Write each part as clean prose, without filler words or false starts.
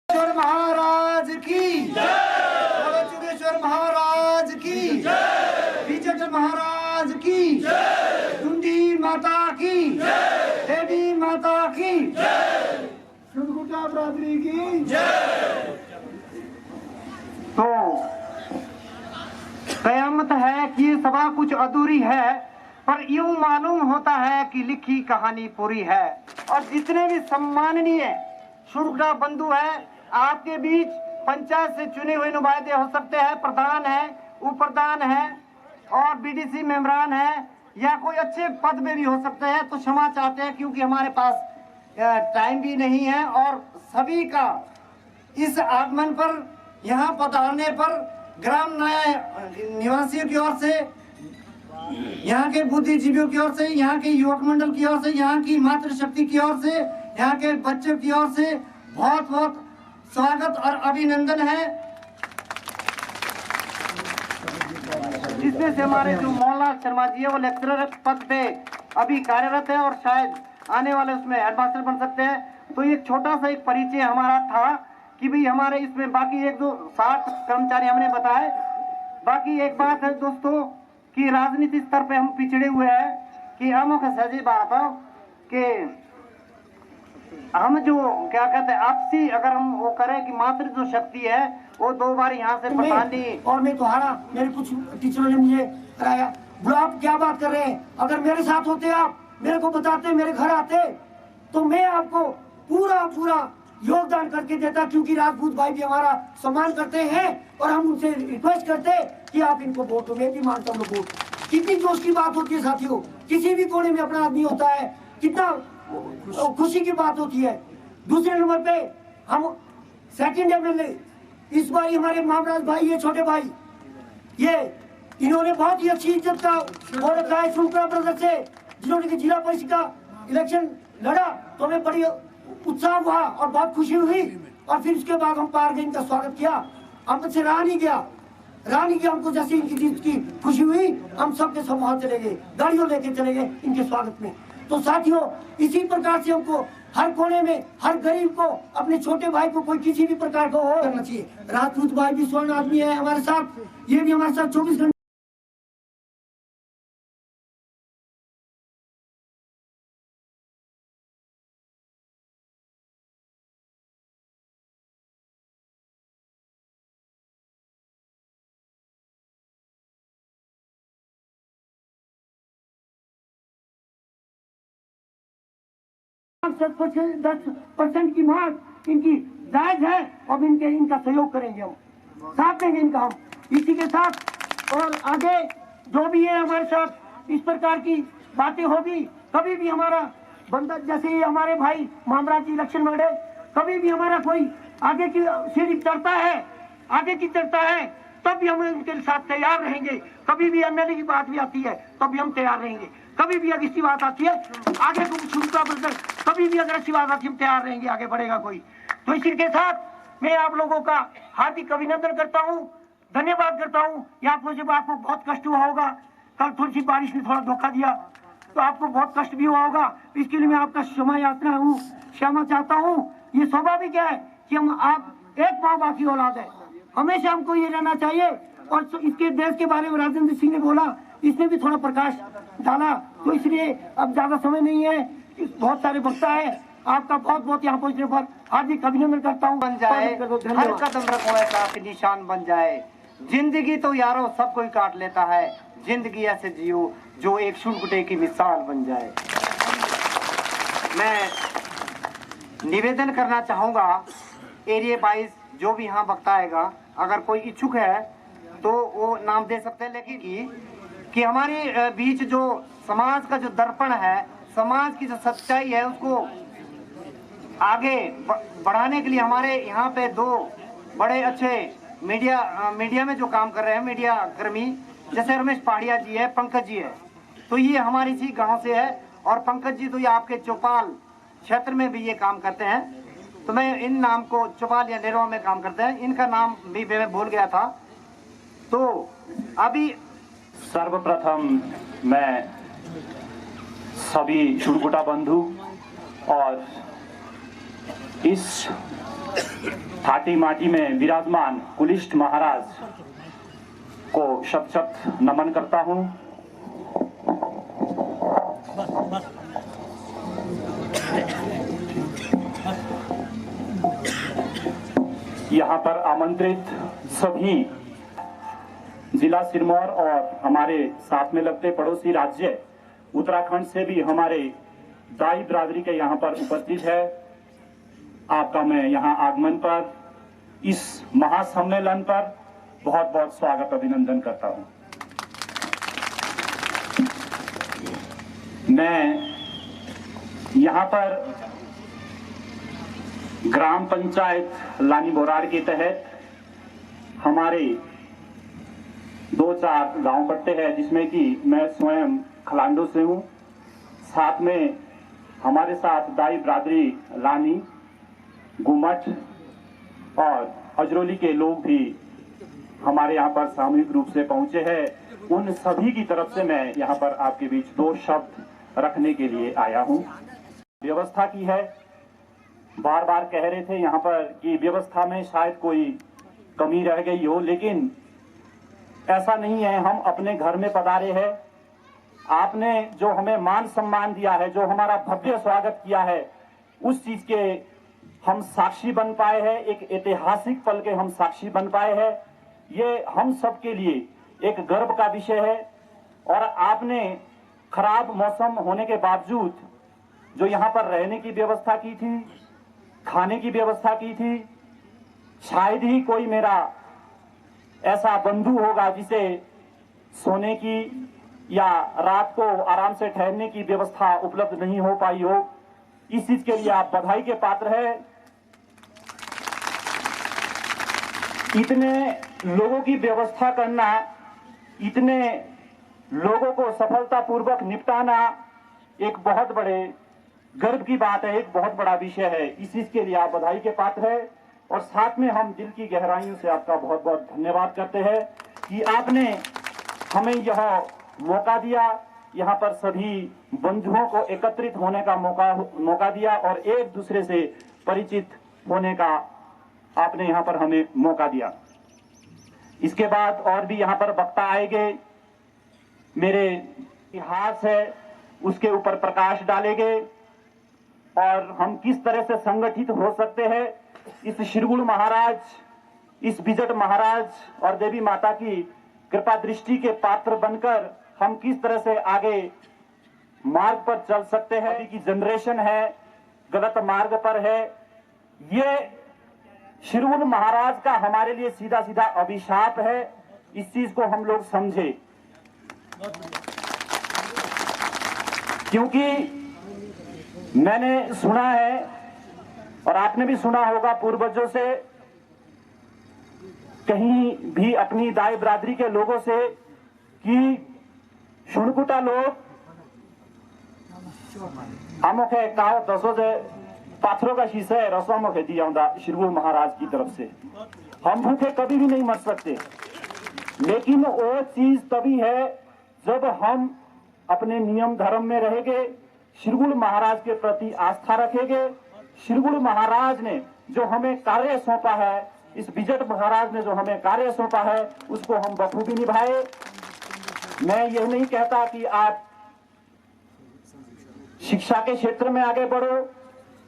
चुगेश्वर महाराज की जय, चुगेश्वर महाराज की जय, विजय महाराज की जय, डुंडी माता की जय, देवी माता की जय, सुरगुटा बरादरी की जय। तो कयामत है कि ये सभा कुछ अधूरी है, पर यूं मालूम होता है कि लिखी कहानी पूरी है। और जितने भी सम्माननीय शुरगुटा बंधु है, आपके बीच पंचायत से चुने हुए नुमाइंदे हो सकते हैं, प्रधान है, उप प्रधान है और बीडीसी मेंबरान है, या कोई अच्छे पद में भी हो सकते हैं। तो क्षमा चाहते हैं क्योंकि हमारे पास टाइम भी नहीं है। और सभी का इस आगमन पर, यहाँ पधारने पर ग्राम न्याय निवासियों की ओर से, यहाँ के बुद्धिजीवियों की ओर से, यहाँ के युवक मंडल की ओर से, यहाँ की मातृशक्ति की ओर से, यहाँ के बच्चों की ओर से बहुत बहुत स्वागत और अभिनंदन है। जिसमें से हमारे जो मोहनलाल शर्मा जी है वो लेक्चरर पद पे अभी कार्यरत है और शायद आने वाले उसमें हेडमास्टर बन सकते हैं। तो एक छोटा सा एक परिचय हमारा था कि भाई हमारे इसमें बाकी एक दो 60 कर्मचारी हमने बताए। बाकी एक बात है दोस्तों कि राजनीतिक स्तर पे हम पिछड़े हुए हैं कि हम सजी बात है कि हम जो क्या कहते हैं आपसी अगर हम वो करें कि मात्र जो शक्ति है वो 2 बार यहाँ से प्रधानी और मैं तुम्हारा, मेरे कुछ टीचरों ने मुझे कराया, बोलो आप क्या बात कर रहे हैं, अगर मेरे साथ होते आप मेरे को बताते, मेरे घर आते तो मैं आपको पूरा योगदान करके देता, क्योंकि राजपूत भाई भी हमारा सम्मान करते हैं और हम उनसे रिक्वेस्ट करते कि आप इनको वोट दो। मैं भी मानता हूँ वोट। कितनी जोश की बात होती है साथियों, किसी भी कोने में अपना आदमी होता है, कितना खुशी की बात होती है। दूसरे नंबर पे हम सेकंड एमएलए इस बार हमारे मामराज भाई, ये छोटे भाई, ये इन्होंने बहुत ही अच्छी इज्जत का वो रखा है शुक्ला ब्रदर से, जिन्होंने जिला परिषद का इलेक्शन लड़ा तो हमें बड़ी उत्साह हुआ और बहुत खुशी हुई। और फिर उसके बाद हम पार गए, इनका स्वागत किया, हमसे रहा नहीं गया हमको जैसे इनकी जीत की खुशी हुई, हम सबके सब वहां चले गए, गाड़ियों लेके चले गए इनके स्वागत में। तो साथियों इसी प्रकार से हमको हर कोने में हर गरीब को, अपने छोटे भाई को कोई किसी भी प्रकार का हो करना चाहिए। राजपूत भाई भी स्वर्ण आदमी है हमारे साथ, ये भी हमारे साथ 24 घंटे %, 10% की मांग इनकी जायज है और इनका सहयोग करेंगे, हम साथ देंगे इनका। हम इसी के साथ और आगे जो भी है हमारे साथ इस प्रकार की बातें होगी, कभी भी हमारा बंदा, जैसे ये हमारे भाई मामराज जी इलेक्शन लड़े, कभी भी हमारा कोई आगे की सीढ़ी चढ़ता है, आगे की चढ़ता है, तब भी हम उनके साथ तैयार रहेंगे। कभी भी एमएलए की बात भी आती है तब भी हम तैयार रहेंगे। कभी भी अगर ऐसी बात आती है आगे शुरुआत बदल, कभी भी अगर ऐसी बात आती है हम तैयार रहेंगे, आगे बढ़ेगा कोई। तो इसी के साथ मैं आप लोगों का हार्दिक अभिनंदन करता हूँ, धन्यवाद करता हूँ। यहाँ पर जब आपको बहुत कष्ट हुआ होगा, कल थोड़ी सी बारिश ने थोड़ा धोखा दिया तो आपको बहुत कष्ट भी हुआ होगा, इसके लिए मैं आपका क्षमा याचना हूँ, क्षमा चाहता हूँ। ये स्वाभाविक है कि हम आप एक माँ बाप की औलाद है, हमेशा हमको ये रहना चाहिए। और इसके देश के बारे में राजेंद्र सिंह ने बोला, इसमें भी थोड़ा प्रकाश डाला, तो इसलिए अब ज्यादा समय नहीं है, बहुत सारे वक्ता है। आपका बहुत बहुत यहाँ पहुँचने पर हार्दिक अभिनंदन करता हूँ। बन जाए, हर कदम रखो ऐसा कि निशान बन जाए। जिंदगी तो यारो सब कोई काट लेता है, जिंदगी ऐसे जियो जो एक शुरगुटे की मिसाल बन जाए। मैं निवेदन करना चाहूँगा एरिया वाइज जो भी यहाँ वक्ता आएगा, अगर कोई इच्छुक है तो वो नाम दे सकते हैं, लेकिन कि हमारे बीच जो समाज का जो दर्पण है, समाज की जो सच्चाई है उसको आगे बढ़ाने के लिए हमारे यहाँ पे 2 बड़े अच्छे मीडिया में जो काम कर रहे हैं मीडिया कर्मी, जैसे रमेश पहाड़िया जी है, पंकज जी है, तो ये हमारे इसी गांव से है। और पंकज जी तो ये आपके चौपाल क्षेत्र में भी ये काम करते हैं, तो मैं इन नाम को, चौपाल या नेरवा में काम करते हैं, इनका नाम भी मैं भूल गया था। तो अभी सर्वप्रथम मैं सभी शुरगुटा बंधु और इस छाती माटी में विराजमान कुलिष्ठ महाराज को शत शत नमन करता हूं। यहाँ पर आमंत्रित सभी जिला सिरमौर और हमारे साथ में लगते पड़ोसी राज्य उत्तराखंड से भी हमारे दाई बिरादरी के यहाँ पर उपस्थित है। आपका मैं यहाँ आगमन पर, इस महासम्मेलन पर बहुत बहुत स्वागत अभिनंदन करता हूँ। मैं यहाँ पर ग्राम पंचायत लानी बोरार के तहत हमारे 2-4 गांव पट्टे हैं, जिसमें कि मैं स्वयं खलांडो से हूँ। साथ में हमारे साथ दाई बिरादरी लानी, गुमठ और हजरोली के लोग भी हमारे यहाँ पर सामूहिक रूप से पहुंचे हैं। उन सभी की तरफ से मैं यहाँ पर आपके बीच 2 शब्द रखने के लिए आया हूँ। व्यवस्था की है, बार बार कह रहे थे यहाँ पर कि व्यवस्था में शायद कोई कमी रह गई हो, लेकिन ऐसा नहीं है। हम अपने घर में पधारे हैं। आपने जो हमें मान सम्मान दिया है, जो हमारा भव्य स्वागत किया है, उस चीज के हम साक्षी बन पाए हैं। एक ऐतिहासिक पल के हम साक्षी बन पाए हैं। ये हम सबके लिए एक गर्व का विषय है। और आपने खराब मौसम होने के बावजूद जो यहाँ पर रहने की व्यवस्था की थी, खाने की व्यवस्था की थी, शायद ही कोई मेरा ऐसा बंधु होगा जिसे सोने की या रात को आराम से ठहरने की व्यवस्था उपलब्ध नहीं हो पाई हो। इस चीज के लिए आप बधाई के पात्र हैं। इतने लोगों की व्यवस्था करना, इतने लोगों को सफलतापूर्वक निपटाना एक बहुत बड़े गर्व की बात है, एक बहुत बड़ा विषय है। इस चीज के लिए आप बधाई के पात्र हैं। और साथ में हम दिल की गहराइयों से आपका बहुत बहुत धन्यवाद करते हैं कि आपने हमें यह मौका दिया, यहाँ पर सभी बंधुओं को एकत्रित होने का मौका दिया और एक दूसरे से परिचित होने का आपने यहाँ पर हमें मौका दिया। इसके बाद और भी यहाँ पर वक्ता आएंगे, मेरे इतिहास है उसके ऊपर प्रकाश डालेंगे और हम किस तरह से संगठित हो सकते हैं। इस श्रीगुरु महाराज, इस बिजट महाराज और देवी माता की कृपा दृष्टि के पात्र बनकर हम किस तरह से आगे मार्ग पर चल सकते हैं। अभी की जनरेशन है गलत मार्ग पर है। ये श्रीगुरु महाराज का हमारे लिए सीधा सीधा अभिशाप है। इस चीज को हम लोग समझे, क्योंकि मैंने सुना है और आपने भी सुना होगा पूर्वजों से, कहीं भी अपनी दाई बिरादरी के लोगों से कि शुणकुटा लोग आमोखे काव दसो से पाथरों का शीशा है रसों में दिया होता श्रीगुरु महाराज की तरफ से। हम भूखे कभी भी नहीं मर सकते, लेकिन वो चीज तभी है जब हम अपने नियम धर्म में रहेंगे, श्रीगुरु महाराज के प्रति आस्था रखेंगे। श्रीगुरु महाराज ने जो हमें कार्य सौंपा है, इस बिजट महाराज ने जो हमें कार्य सौंपा है, उसको हम बखूबी निभाए। मैं यह नहीं कहता कि आप शिक्षा के क्षेत्र में आगे बढ़ो,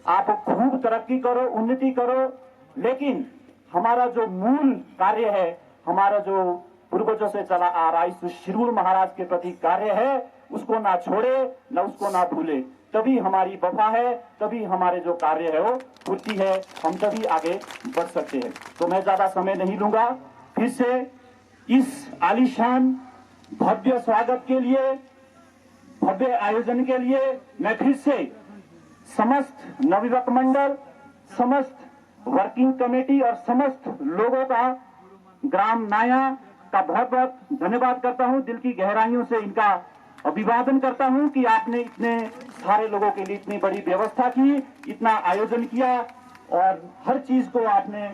आप खूब तरक्की करो, उन्नति करो, लेकिन हमारा जो मूल कार्य है, हमारा जो पूर्वजों से चला आ रहा इस श्रीगुरु महाराज के प्रति कार्य है, उसको ना छोड़े, ना उसको ना भूले। तभी हमारी वफा है, तभी हमारे जो कार्य है वो पूर्ति है, हम तभी आगे बढ़ सकते हैं। तो मैं ज्यादा समय नहीं लूंगा। फिर से इस आलीशान भव्य स्वागत के लिए, भव्य आयोजन के लिए मैं फिर से समस्त नवयुवक मंडल, समस्त वर्किंग कमेटी और समस्त लोगों का, ग्राम नाया का बहुत बहुत धन्यवाद करता हूं। दिल की गहराइयों से इनका अभिवादन करता हूं कि आपने इतने सारे लोगों के लिए इतनी बड़ी व्यवस्था की, इतना आयोजन किया और हर चीज को आपने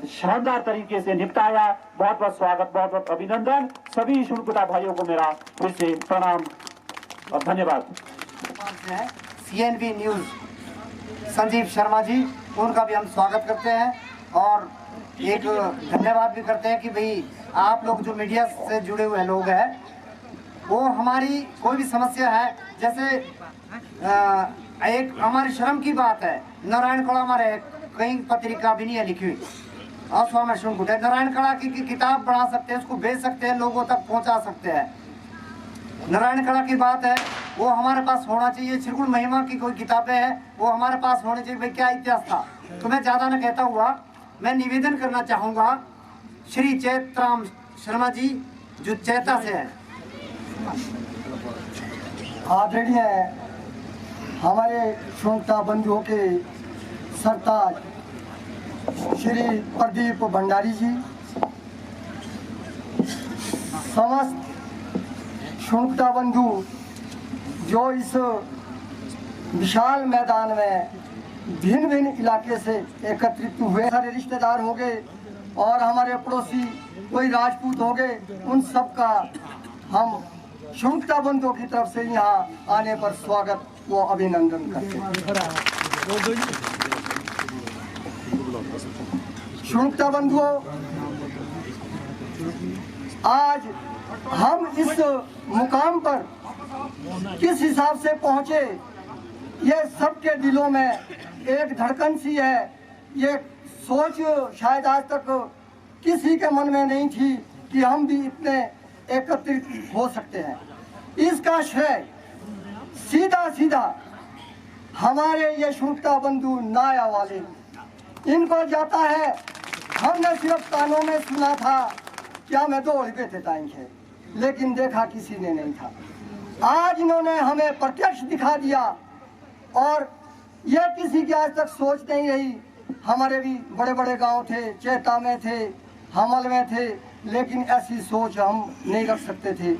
शानदार तरीके से निपटाया। बहुत बहुत स्वागत, बहुत बहुत अभिनंदन। सभी शुणकुटा भाइयों को मेरा फिर से प्रणाम और धन्यवाद। CNV न्यूज संजीव शर्मा जी, उनका भी हम स्वागत करते हैं। और एक धन्यवाद भी करते हैं कि भाई आप लोग जो मीडिया से जुड़े हुए लोग हैं, वो हमारी कोई भी समस्या है, जैसे एक हमारी शर्म की बात है, नारायण कला हमारे कहीं पत्रिका भी नहीं है लिखी हुई, और स्वामी शंकुट है, नारायण कला की किताब बना सकते हैं, उसको बेच सकते हैं, लोगों तक पहुंचा सकते हैं। नारायण कला की बात है, वो हमारे पास होना चाहिए। त्रिगुण महिमा की कोई किताबें हैं, वो हमारे पास होनी चाहिए। भाई क्या इतिहास था, तो मैं ज़्यादा न कहता हुआ मैं निवेदन करना चाहूँगा श्री चैतराम शर्मा जी जो चैता से हैं। आदरणीय हमारे श्रोता बंधुओं के सरताज श्री प्रदीप भंडारी जी, समस्त श्रोता बंधु जो इस विशाल मैदान में भिन्न भिन्न इलाके से एकत्रित हुए, सारे रिश्तेदार हो गए और हमारे पड़ोसी कोई राजपूत हो गए, उन सब का हम श्रोता बंधुओं की तरफ से यहाँ आने पर स्वागत व अभिनंदन करते हैं। श्रोता बंधुओं, आज हम इस मुकाम पर किस हिसाब से पहुंचे, ये सबके दिलों में एक धड़कन सी है। ये सोच शायद आज तक किसी के मन में नहीं थी कि हम भी इतने एकत्रित हो सकते हैं। इसका श्रेय सीधा सीधा हमारे ये श्रोता बंधु नाया वाले इनको जाता है। हमने सिर्फ कानों में सुना था, क्या मैं दौड़ पे थे टाइम है, लेकिन देखा किसी ने नहीं था। आज इन्होंने हमें प्रत्यक्ष दिखा दिया और यह किसी की आज तक सोच नहीं रही। हमारे भी बड़े बड़े गांव थे, चैता में थे, हमल में थे, लेकिन ऐसी सोच हम नहीं रख सकते थे।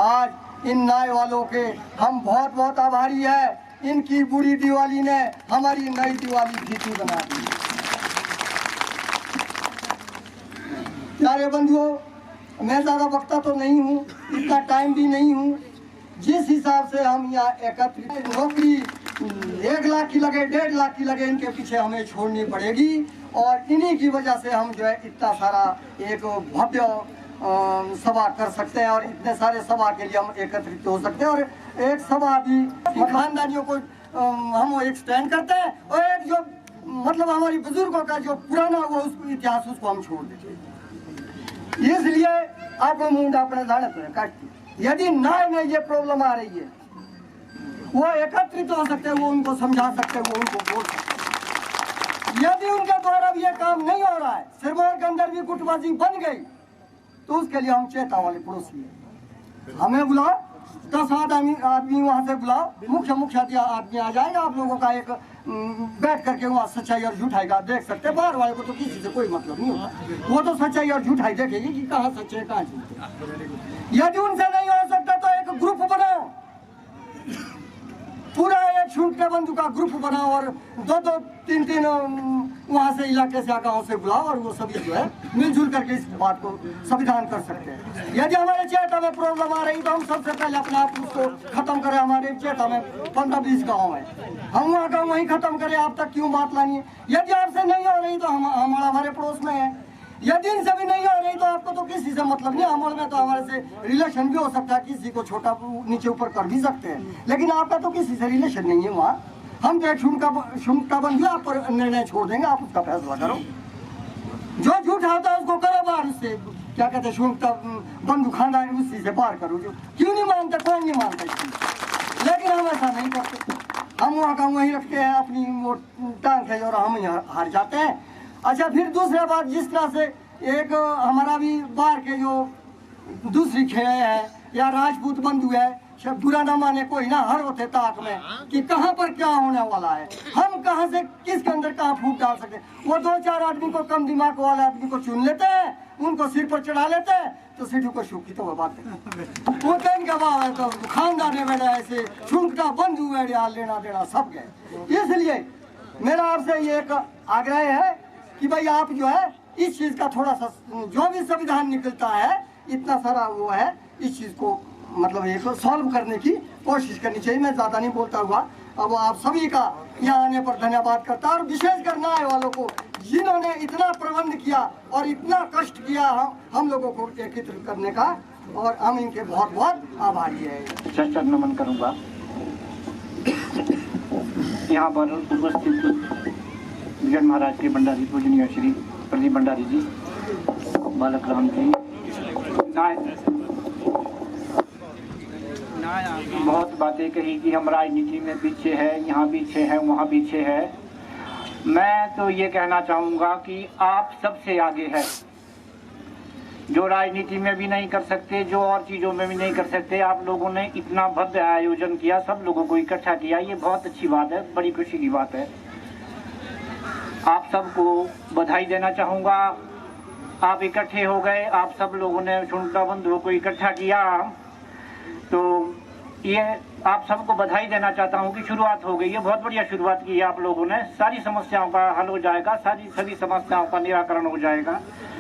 आज इन नाय वालों के हम बहुत बहुत आभारी है। इनकी बुरी दिवाली ने हमारी नई दिवाली फीकी बना दी। प्यारे बंधुओं, मैं ज़्यादा वक्ता तो नहीं हूँ, इतना टाइम भी नहीं हूँ। जिस हिसाब से हम यहाँ एकत्रित, नौकरी 1 लाख की लगे 1.5 लाख की लगे, इनके पीछे हमें छोड़नी पड़ेगी और इन्हीं की वजह से हम जो है इतना सारा एक भव्य सभा कर सकते हैं और इतने सारे सभा के लिए हम एकत्रित हो सकते हैं। और एक सभा भी खानदानियों को हम एक स्टैंड करते हैं और एक जो मतलब हमारी बुजुर्गों का जो पुराना वो उसको इतिहास उसको हम छोड़ देते हैं। इसलिए आप मुंडा अपने झाड़त में काटती। यदि न्याय में ये प्रॉब्लम आ रही है, वो एकत्रित हो सकते हैं, वो उनको समझा सकते हैं, वो उनको बोल सकते हैं। यदि उनके द्वारा भी ये काम नहीं हो रहा है, सिरमौर के अंदर भी गुटबाजी बन गई, तो उसके लिए हम चेता वाले पड़ोसी हैं, हमें बुलाओ, 10 आदमी वहाँ से बुलाओ, मुख्य आदमी आ जाएगा, आप लोगों का एक बैठ करके वहाँ सच्चाई और झूठाई का देख सकते हैं। बाहर वाले को तो किसी से कोई मतलब नहीं होता, वो तो सच्चाई और झूठाई देखेगी कि कहाँ सच्चे है कहाँ झूठे। यदि उनसे नहीं हो सकता तो एक ग्रुप बनाओ, पूरा एक श्रोता बंधु का ग्रुप बनाओ और 2-2, 3-3 वहाँ से इलाके से गाँव से बुलाओ और वो सभी जो है मिलजुल करके इस बात को संविधान कर सकते हैं। यदि हमारे चेता में प्रॉब्लम आ रही तो हम सबसे पहले अपने आप उसको खत्म करें। हमारे चेता में 15-20 गाँव है, हम वहाँ का वहीं खत्म करें, आप तक क्यों बात लानी है। यदि आपसे नहीं हो रही तो हमारे पड़ोस में है, यदि इनसे भी नहीं हो रही तो आपको तो किसी से मतलब नहीं। अमल में तो हमारे से रिलेशन भी हो सकता है, किसी को छोटा नीचे ऊपर कर भी सकते हैं, लेकिन आपका तो किसी से रिलेशन नहीं है वहाँ। हम तो एक शुनका बंधु आप पर निर्णय छोड़ देंगे, आप उसका फैसला करो। जो झूठा होता है उसको करो बाहर, उससे क्या कहते हैं शुनका बंधु खानदान, उसी से बाहर करो। जो क्यों नहीं मानते, कौन नहीं मानता, लेकिन हम ऐसा नहीं करते। हम वहाँ का वहीं रखते हैं, अपनी वो टांग है और हम यहाँ हार जाते हैं। अच्छा, फिर दूसरा बात, जिस तरह से एक हमारा भी बाहर के जो दूसरी खेड़े है या राजपूत बंधु है, बुरा ना माने कोई ना, हर होते ताक में कि कहाँ पर क्या होने वाला है, हम कहाँ से किसके अंदर कहाँ फूट डाल सकते हैं। वो 2-4 आदमी को कम दिमाग वाले आदमी को चुन लेते हैं, उनको सिर पर चढ़ा लेते हैं, तो सीढ़ी को सुखी तो बात है। वो कहीं का भाव है तो खानदान में बैठा ऐसे छुनका बंधु बैठा, लेना देना सब गए। इसलिए मेरा आपसे ये एक आग्रह है कि भाई आप जो है इस चीज का थोड़ा सा, जो भी संविधान निकलता है इतना सारा वो है, इस चीज को मतलब एक सॉल्व करने की कोशिश करनी चाहिए। मैं ज्यादा नहीं बोलता हुआ अब आप सभी का यहाँ आने पर धन्यवाद करता हूँ और विशेषकर न्याय वालों को जिन्होंने इतना प्रबंध किया और इतना कष्ट किया हम लोगों को एकत्रित करने का, और हम इनके बहुत बहुत आभारी है। चरण नमन करूंगा। यहाँ पर उपस्थित विजय महाराज के भंडारी पूजनीय श्री प्रदीप भंडारी जी, बालक राम जी, बहुत बातें कही कि हम राजनीति में पीछे है, यहाँ पीछे है, वहाँ पीछे है। मैं तो ये कहना चाहूँगा कि आप सबसे आगे है, जो राजनीति में भी नहीं कर सकते, जो और चीज़ों में भी नहीं कर सकते। आप लोगों ने इतना भव्य आयोजन किया, सब लोगों को इकट्ठा किया, ये बहुत अच्छी बात है, बड़ी खुशी की बात है। आप सबको बधाई देना चाहूँगा। आप इकट्ठे हो गए, आप सब लोगों ने शुनता बंधुओं को इकट्ठा किया, तो ये आप सबको बधाई देना चाहता हूँ कि शुरुआत हो गई है, बहुत बढ़िया शुरुआत की है आप लोगों ने। सारी समस्याओं का हल हो जाएगा, सभी समस्याओं का निराकरण हो जाएगा,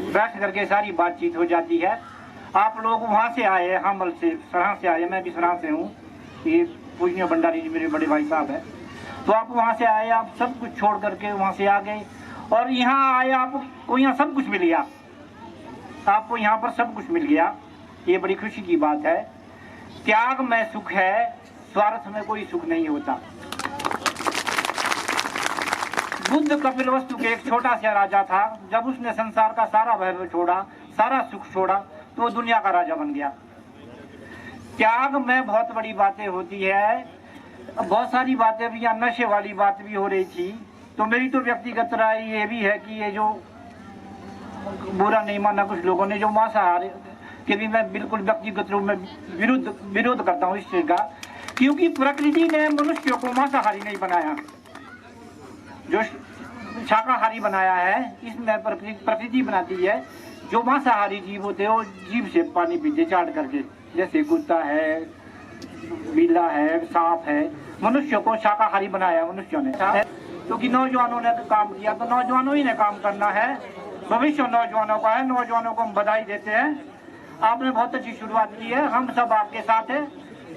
बैठ करके सारी बातचीत हो जाती है। आप लोग वहाँ से आए, हमल से, सराह से आए, मैं भी सराह से हूँ, ये पूजनीय भंडारी जी मेरे बड़े भाई साहब है। तो आप वहाँ से आए, आप सब कुछ छोड़ करके वहाँ से आ गए और यहाँ आए, आपको यहाँ सब कुछ मिल गया, आपको यहाँ पर सब कुछ मिल गया, ये बड़ी खुशी की बात है। त्याग में सुख है, स्वार्थ में कोई सुख नहीं होता। बुद्ध कपिलवस्तु के एक छोटा सा राजा था, जब उसने संसार का सारा वैभव छोड़ा, सारा सुख छोड़ा, तो वो दुनिया का राजा बन गया। त्याग में बहुत बड़ी बातें होती है, बहुत सारी बातें भी, यहाँ नशे वाली बात भी हो रही थी, तो मेरी तो व्यक्तिगत राय ये भी है कि ये जो बुरा नहीं माना कुछ लोगों ने, जो मांसाहार के भी मैं बिल्कुल व्यक्तिगत रूप में विरोध करता हूँ इस चीज का, क्योंकि प्रकृति ने मनुष्य को मांसाहारी नहीं बनाया, जो शाकाहारी बनाया है, इसमें प्रकृति बनाती है। जो मांसाहारी जीव होते हैं वो जीभ से पानी पीते चाट करके, जैसे कुत्ता है, बिल्ला है, सांप है। मनुष्य को शाकाहारी बनाया मनुष्यों ने, क्योंकि नौजवानों ने काम किया, तो नौजवानों ही ने काम करना है, भविष्य नौजवानों का है। नौजवानों को हम बधाई देते हैं, आपने बहुत अच्छी शुरुआत की है, हम सब आपके साथ हैं,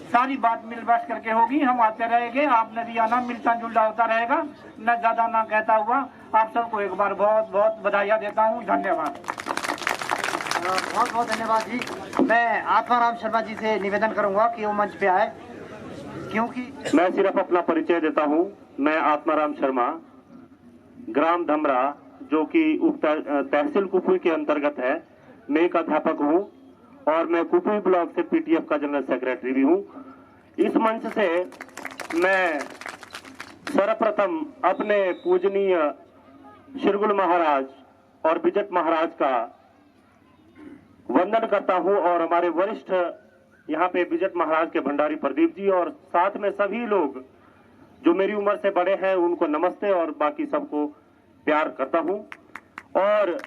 सारी बात मिल बैठ करके होगी, हम आते रहेंगे, आपने भी आना, मिलता जुलता होता रहेगा, न ज्यादा ना कहता हुआ आप सबको एक बार बहुत बहुत बधाइयाँ देता हूँ। धन्यवाद। बहुत बहुत धन्यवाद जी। मैं आत्माराम शर्मा जी से निवेदन करूंगा कि वो मंच पे आए, क्योंकि मैं सिर्फ अपना परिचय देता हूं। मैं आत्माराम शर्मा, ग्राम धमरा, जो कि उप तहसील कुपवी के अंतर्गत है, मैं एक अध्यापक हूं और मैं कुपवी ब्लॉक से पीटीएफ का जनरल सेक्रेटरी भी हूं। इस मंच से मैं सर्वप्रथम अपने पूजनीय शिरगुल महाराज और बिजट महाराज का वंदन करता हूं, और हमारे वरिष्ठ यहाँ पे बिजट महाराज के भंडारी प्रदीप जी और साथ में सभी लोग जो मेरी उम्र से बड़े हैं उनको नमस्ते और बाकी सबको प्यार करता हूं। और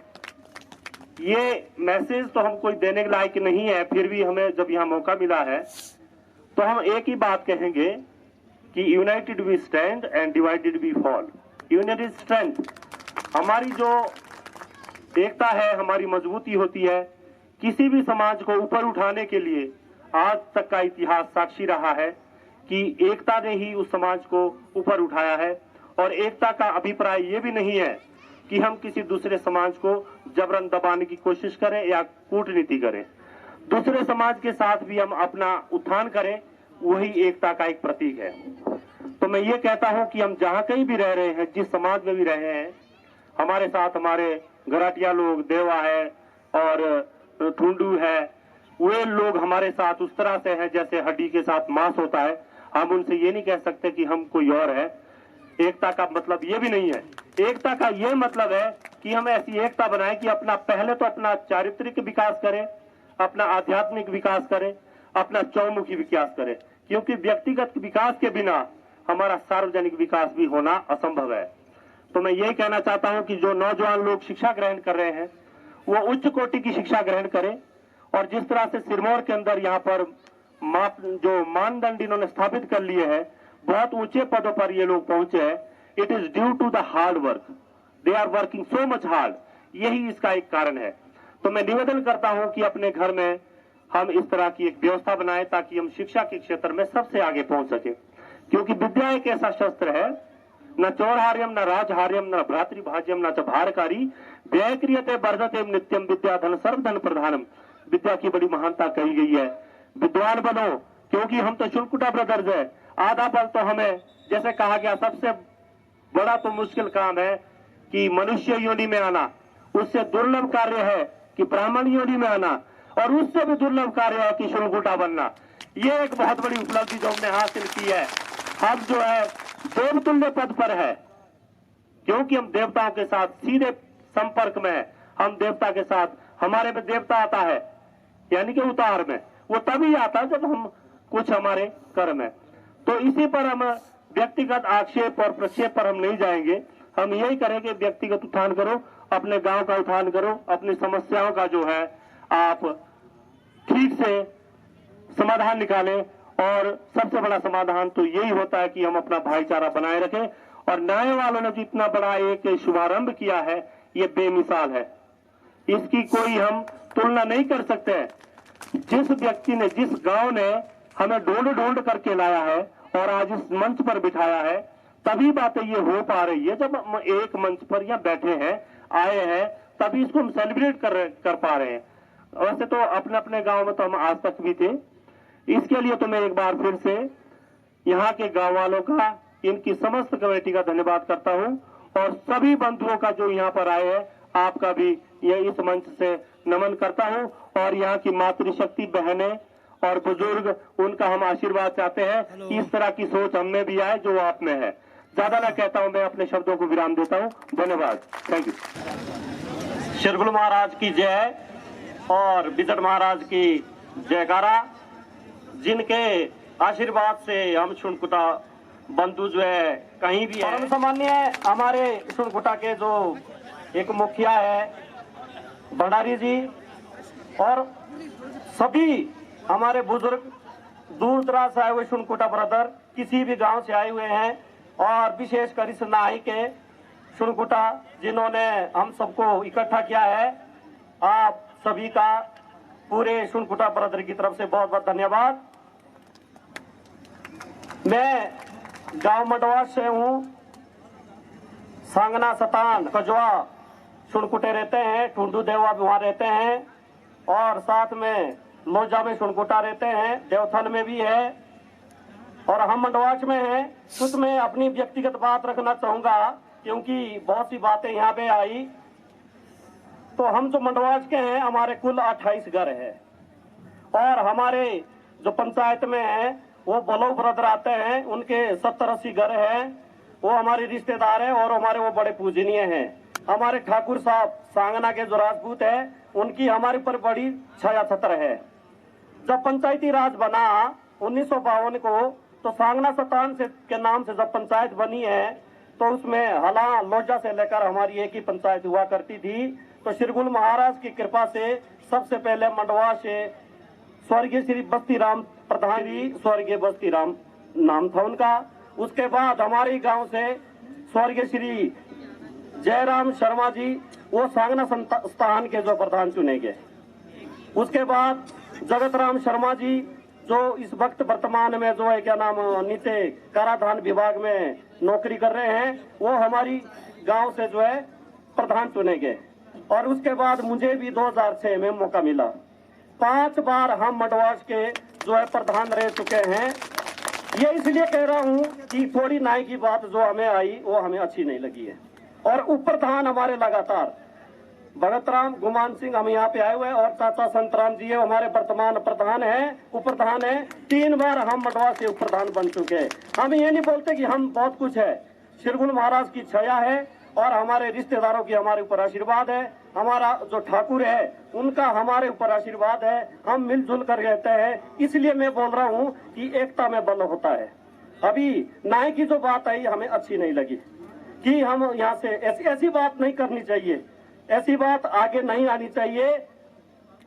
ये मैसेज तो हम कोई देने के लायक नहीं है, फिर भी हमें जब यहाँ मौका मिला है तो हम एक ही बात कहेंगे कि united we stand and divided we fall. United strength, हमारी जो एकता है, हमारी मजबूती होती है। किसी भी समाज को ऊपर उठाने के लिए आज तक का इतिहास साक्षी रहा है कि एकता ने ही उस समाज को ऊपर उठाया है। और एकता का अभिप्राय ये भी नहीं है कि हम किसी दूसरे समाज को जबरन दबाने की कोशिश करें या कूटनीति करें। दूसरे समाज के साथ भी हम अपना उत्थान करें, वही एकता का एक प्रतीक है। तो मैं ये कहता हूं कि हम जहां कहीं भी रह रहे हैं, जिस समाज में भी रहे हैं, हमारे साथ हमारे घराटिया लोग, देवा है और ठुंडू है, वे लोग हमारे साथ उस तरह से हैं जैसे हड्डी के साथ मांस होता है। हम उनसे ये नहीं कह सकते कि हम कोई और है। एकता का मतलब ये भी नहीं है। एकता का ये मतलब है कि हम ऐसी एकता बनाएं कि अपना पहले तो अपना चारित्रिक विकास करें, अपना आध्यात्मिक विकास करें, अपना चौमुखी विकास करें, क्योंकि व्यक्तिगत विकास के बिना हमारा सार्वजनिक विकास भी होना असंभव है। तो मैं यही कहना चाहता हूं कि जो नौजवान लोग शिक्षा ग्रहण कर रहे हैं वो उच्च कोटि की शिक्षा ग्रहण करें, और जिस तरह से सिरमौर के अंदर यहाँ पर जो मानदंड इन्होंने स्थापित कर लिए हैं, बहुत ऊंचे पदों पर ये लोग पहुंचे हैं, it is due to the hard work. They are working so much hard, यही इसका एक कारण है। तो मैं निवेदन करता हूं कि अपने घर में हम इस तरह की एक व्यवस्था बनाएं ताकि हम शिक्षा के क्षेत्र में सबसे आगे पहुंच सके। क्योंकि विद्या एक ऐसा शस्त्र है, न चौरहार्यम न राजहार्यम न भ्रातृभाज्यम न च भारकारी व्यय क्रियते वर्धते नित्यम विद्या धन सर्वधन प्रधानम। विद्या की बड़ी महानता कही गई है। विद्वान बनो, क्योंकि हम तो शुल्कुटा ब्रदर्स है। आधा बल तो हमें, जैसे कहा गया, सबसे बड़ा तो मुश्किल काम है कि मनुष्य योनि में आना, उससे दुर्लभ कार्य है कि ब्राह्मण योनि में आना, और उससे भी दुर्लभ कार्य है कि शुल्कुटा बनना। ये एक बहुत बड़ी उपलब्धि जो हमने हासिल की है। हम जो है देवतुल्य पद पर है, क्योंकि हम देवताओं के साथ सीधे संपर्क में है। हम देवता के साथ, हमारे में देवता आता है यानी कि उतार में, वो तभी आता है जब हम कुछ हमारे कर्म है। तो इसी पर हम व्यक्तिगत आक्षेप और प्रक्षेप पर हम नहीं जाएंगे। हम यही करेंगे, व्यक्तिगत उत्थान करो, अपने गांव का उत्थान करो, अपनी समस्याओं का जो है आप ठीक से समाधान निकालें। और सबसे बड़ा समाधान तो यही होता है कि हम अपना भाईचारा बनाए रखें। और न्याय वालों ने जो इतना बड़ा एक शुभारंभ किया है, ये बेमिसाल है, इसकी कोई हम तुलना नहीं कर सकते। जिस व्यक्ति ने, जिस गांव ने हमें ढूंढ ढूंढ करके लाया है और आज इस मंच पर बिठाया है, तभी बातें ये हो पा रही है। जब हम एक मंच पर यहाँ बैठे हैं, आए हैं, तभी इसको हम सेलिब्रेट कर पा रहे हैं। वैसे तो अपने अपने गांव में तो हम आज तक भी थे। इसके लिए तो मैं एक बार फिर से यहाँ के गांव वालों का, इनकी समस्त कमेटी का धन्यवाद करता हूँ, और सभी बंधुओं का जो यहाँ पर आए हैं, आपका भी ये इस मंच से नमन करता हूँ। और यहाँ की मातृशक्ति बहनें और बुजुर्ग, उनका हम आशीर्वाद चाहते हैं। इस तरह की सोच हमें भी आए जो आप में है। ज्यादा ना कहता हूँ, मैं अपने शब्दों को विराम देता हूँ। धन्यवाद, थैंक यू। शिरगुल महाराज की जय और बिजट महाराज की जयकारा, जिनके आशीर्वाद से हम शुनकुटा बंधु जो है कहीं भी है। सामान्य हमारे शुनकुटा के जो एक मुखिया है भंडारी जी, और सभी हमारे बुजुर्ग दूर दराज से आए हुए शुनकुटा ब्रदर, किसी भी गांव से आए हुए हैं, और विशेषकर इस नाई के शुनकुटा जिन्होंने हम सबको इकट्ठा किया है, आप सभी का पूरे शुनकुटा ब्रदर की तरफ से बहुत बहुत धन्यवाद। मैं गांव मंडवा से हूँ, सांगना, सतान, कजवा शुनकुटे रहते हैं, टुंडू देवा भी वहाँ रहते हैं, और साथ में लोजा में शुनकुटा रहते हैं, देवथन में भी है, और हम मंडवाच में हैं। कुछ मैं अपनी व्यक्तिगत बात रखना चाहूंगा, क्योंकि बहुत सी बातें यहाँ पे आई। तो हम जो मंडवाच के हैं, हमारे कुल 28 घर है, और हमारे जो पंचायत में है वो बलो ब्रदर आते हैं, उनके 70-80 घर हैं, वो हमारे रिश्तेदार हैं और हमारे वो बड़े पूजनीय हैं। हमारे ठाकुर साहब सांगना के जो राजपूत है, उनकी हमारे पर बड़ी छाया छत्र है। जब पंचायती राज बना 1952 को, तो सांगना सतान से के नाम से जब पंचायत बनी है, तो उसमें हला लोजा से लेकर हमारी एक ही पंचायत हुआ करती थी। तो शिरगुल महाराज की कृपा से सबसे पहले मंडवा से स्वर्गीय श्री बस्ती राम प्रधान जी, स्वर्गीय बस्ती राम नाम था उनका। उसके बाद हमारे गांव से स्वर्गीय श्री जयराम शर्मा जी, वो सांगना संस्थान के जो प्रधान चुने गए। उसके बाद जगत राम शर्मा जी, जो इस वक्त वर्तमान में जो है क्या नाम नीचे कराधान विभाग में नौकरी कर रहे हैं, वो हमारी गांव से जो है प्रधान चुने गए। और उसके बाद मुझे भी 2006 में मौका मिला। 5 बार हम मंडवास के जो है प्रधान रह चुके हैं। ये इसलिए कह रहा हूँ कि थोड़ी नाई की बात जो हमें आई वो हमें अच्छी नहीं लगी है। और उप प्रधान हमारे लगातार भगत राम गुमान सिंह हम यहाँ पे आए हुए, और चाचा संतराम जी है हमारे वर्तमान प्रधान है, उप प्रधान है। 3 बार हम मंडवा से उप प्रधान बन चुके हैं। हम ये नहीं बोलते कि हम बहुत कुछ है, शिरगुल महाराज की छाया है और हमारे रिश्तेदारों की हमारे ऊपर आशीर्वाद है। हमारा जो ठाकुर है उनका हमारे ऊपर आशीर्वाद है। हम मिलजुल कर रहते हैं। इसलिए मैं बोल रहा हूँ कि एकता में बल होता है। अभी नाई की जो बात आई हमें अच्छी नहीं लगी कि हम यहाँ से ऐसी बात नहीं करनी चाहिए, ऐसी बात आगे नहीं आनी चाहिए।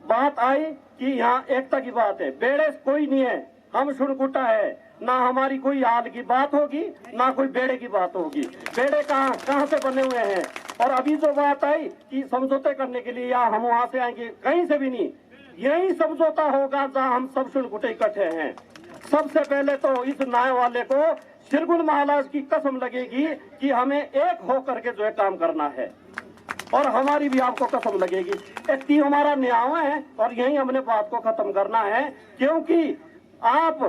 बात आई कि यहाँ एकता की बात है, बेड़े कोई नहीं है, हम शुनकुटा है, ना हमारी कोई हाल की बात होगी ना कोई बेड़े की बात होगी। बेड़े कहाँ से बने हुए हैं। और अभी जो बात आई कि समझौते करने के लिए या हम वहां से आएंगे, कहीं से भी नहीं, यही समझौता होगा जहाँ हम सब शुनकुटे इकट्ठे हैं। सबसे पहले तो इस न्याय वाले को शिरगुल महाराज की कसम लगेगी कि हमें एक हो करके जो है काम करना है, और हमारी भी आपको कसम लगेगी। इतनी हमारा न्याय है और यही हमने बात को खत्म करना है, क्योंकि आप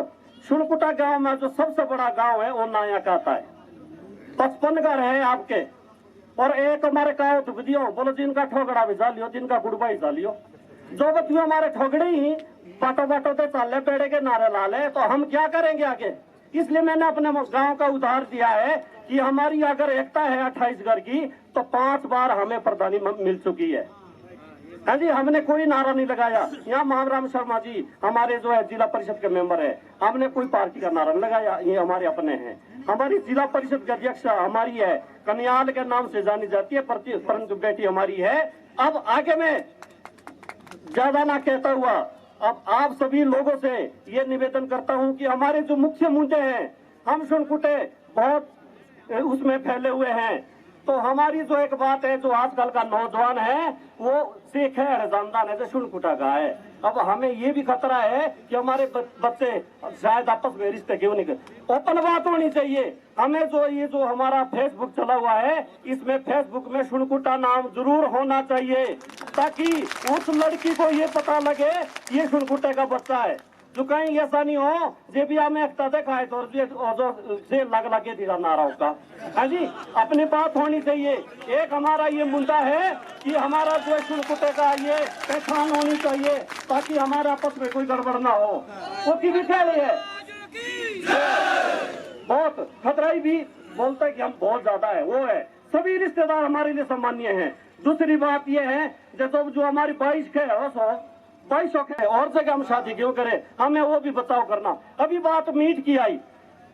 सुनकुटा गांव में जो सबसे बड़ा गांव है वो नाया कहता है, 55 घर है आपके, और एक हमारे गाँव दुखदियो बोलो जिनका ठोगड़ा भिजा लियो, जिनका गुड़बा हिजा लियो, जो बच्चे हमारे ठोगड़े ही बाटो बाटो तो चाले पेड़े के नारे लाले, तो हम क्या करेंगे आगे। इसलिए मैंने अपने गांव का उदाहरण दिया है कि हमारी अगर एकता है 28 घर की, तो 5 बार हमें प्रधानी मिल चुकी है। हाँ जी, हमने कोई नारा नहीं लगाया। यहाँ महाराम शर्मा जी हमारे जो है जिला परिषद के मेंबर है, हमने कोई पार्टी का नारा नहीं लगाया, ये हमारे अपने हैं। हमारी जिला परिषद की अध्यक्ष हमारी है, कन्याल के नाम से जानी जाती है, परंतु बेटी हमारी है। अब आगे में ज्यादा ना कहता हुआ अब आप सभी लोगों से ये निवेदन करता हूँ कि हमारे जो मुख्य मुद्दे हैं, हम सुनकुटे बहुत उसमें फैले हुए हैं, तो हमारी जो एक बात है, जो आजकल का नौजवान है वो सिख है, हरजानदान है, जो सुनकुटा का है। अब हमें ये भी खतरा है कि हमारे बच्चे शायद आपस में रिश्ते क्यों नहीं करते। ओपन बात होनी चाहिए। हमें जो ये जो हमारा फेसबुक चला हुआ है, इसमें फेसबुक में सुनकुटा नाम जरूर होना चाहिए, ताकि उस लड़की को ये पता लगे ये सुनकुटे का बच्चा है। जो कहीं ऐसा नहीं हो जे भी हमें एकता दिखाए तो से लग लगे दिला नारा होगा। हाँ जी, अपनी बात होनी चाहिए। एक हमारा ये मुद्दा है कि हमारा जो सुनकुटे का ये पहचान होनी चाहिए, ताकि हमारे आपस में कोई गड़बड़ ना हो। वो की भी ख्याल है बहुत खतरा ही भी बोलता है कि हम बहुत ज्यादा है, वो है। सभी रिश्तेदार हमारे लिए सम्मान्य हैं। दूसरी बात ये है जब जो हमारी 22 है और जगह हम शादी क्यों करें, हमें वो भी बचाव करना। अभी बात मीट की आई,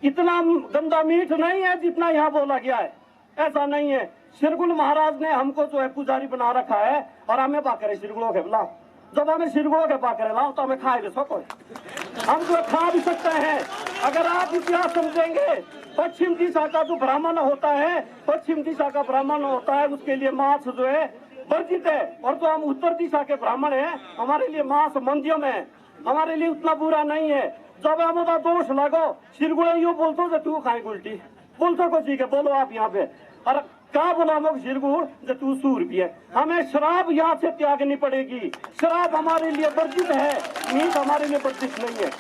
इतना गंदा मीट नहीं है जितना यहाँ बोला गया है, ऐसा नहीं है। शिरगुल महाराज ने हमको जो है पुजारी बना रखा है, और हमें पाकरे शिरगुलों के बुलाओ। जब हमें शिरगुलों के पाकरे लाओ तो हमें खाए दे सको, हम जो खा भी सकते हैं। अगर आप इतिहास समझेंगे, पश्चिम दिशा का जो ब्राह्मण होता है, पश्चिम दिशा का ब्राह्मण होता है, उसके लिए मांस जो है वर्जित है, और जो हम उत्तर दिशा के ब्राह्मण हैं, हमारे लिए मांस मंदियों में हमारे लिए उतना बुरा नहीं है। जब हम दोष लगो शिरगुड़े यू बोलते हो तू खाए उल्टी बोलते को ठीक है, बोलो आप यहाँ पे, और क्या बोला शिरगुड़ जो तू सूर भी है। हमें शराब यहाँ से त्यागनी पड़ेगी। शराब हमारे लिए वर्जित है, मीट हमारे लिए वर्जित नहीं है।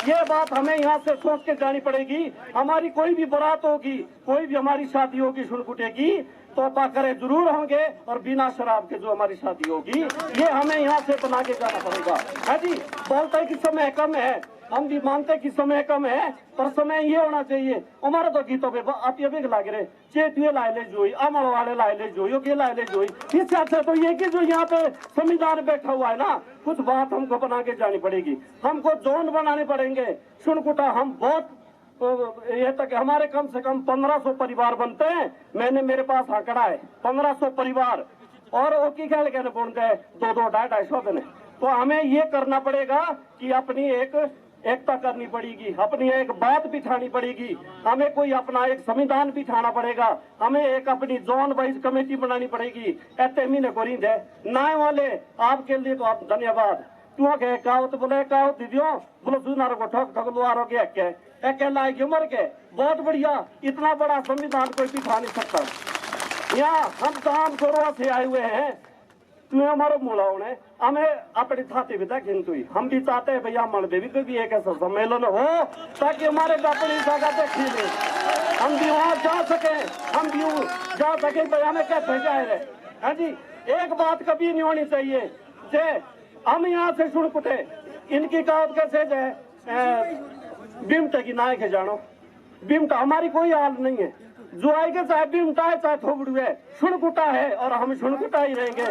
ये बात हमें यहाँ से सोच के जानी पड़ेगी। हमारी कोई भी बारात होगी, कोई भी हमारी शादी होगी सुनकुटे की, तो पाकरे जरूर होंगे, और बिना शराब के जो हमारी शादी होगी ये हमें यहाँ से बना के जाना पड़ेगा। है जी, बोलते कि समय कम है, हम भी मानते कि समय कम है, पर समय ये होना चाहिए। हमारा तो गीतों पे आप ये भी लागे रहे चेतुए लाइले जोई, अमल वाले लाइले जोई, योगी लाइले जोई। इससे अच्छा तो ये कि जो यहाँ पे संविधान बैठा हुआ है ना, कुछ बात हमको बना के जानी पड़ेगी। हमको जोन बनाने पड़ेंगे। सुनकुटा हम बहुत ये तक हमारे कम से कम 1500 परिवार बनते हैं। मैंने मेरे पास आंकड़ा है 1500 परिवार, और वो की ख्याल कहने बोलते हैं 2-2-250 दिन। तो हमें ये करना पड़ेगा कि अपनी एक एकता करनी पड़ेगी, अपनी एक बात बिठानी पड़ेगी। हमें कोई अपना एक संविधान बिठाना पड़ेगा, हमें एक अपनी जोन वाइज कमेटी बनानी पड़ेगी। ऐसे महीने को रींद है नाय वाले आपके लिए तो आप धन्यवाद। तू कहे कहावत बोले कहावत दीदियों बोलो सुनारो को ठोक ठोक लो आरो के लायक उम्र के बहुत बढ़िया। इतना बड़ा संविधान कोई बिठा नहीं सकता। यहाँ हम काम करोड़ से आए हुए हैं, तुम्हें हमारे मुलाओं ने हमें अपनी छाती भी तक हिंदू ही हम भी चाहते हैं भैया मनदेवी को भी एक ऐसा सम्मेलन हो ताकि हमारे अपनी जगह देखी ले, हम भी वहाँ जा सके, हम भी जा सके भाई हमें क्या भेजा है। हाँ जी, एक बात कभी नहीं होनी चाहिए जे हम यहाँ से सुनकुटे इनकी कहावत कैसे जे बिमटे की नायक है जानो, बिमटा हमारी कोई हाल नहीं है। जो आएगा चाहे बिमटा है चाहे थोबड़ू है, सुनकुटा है और हम सुनकुटा ही रहेंगे।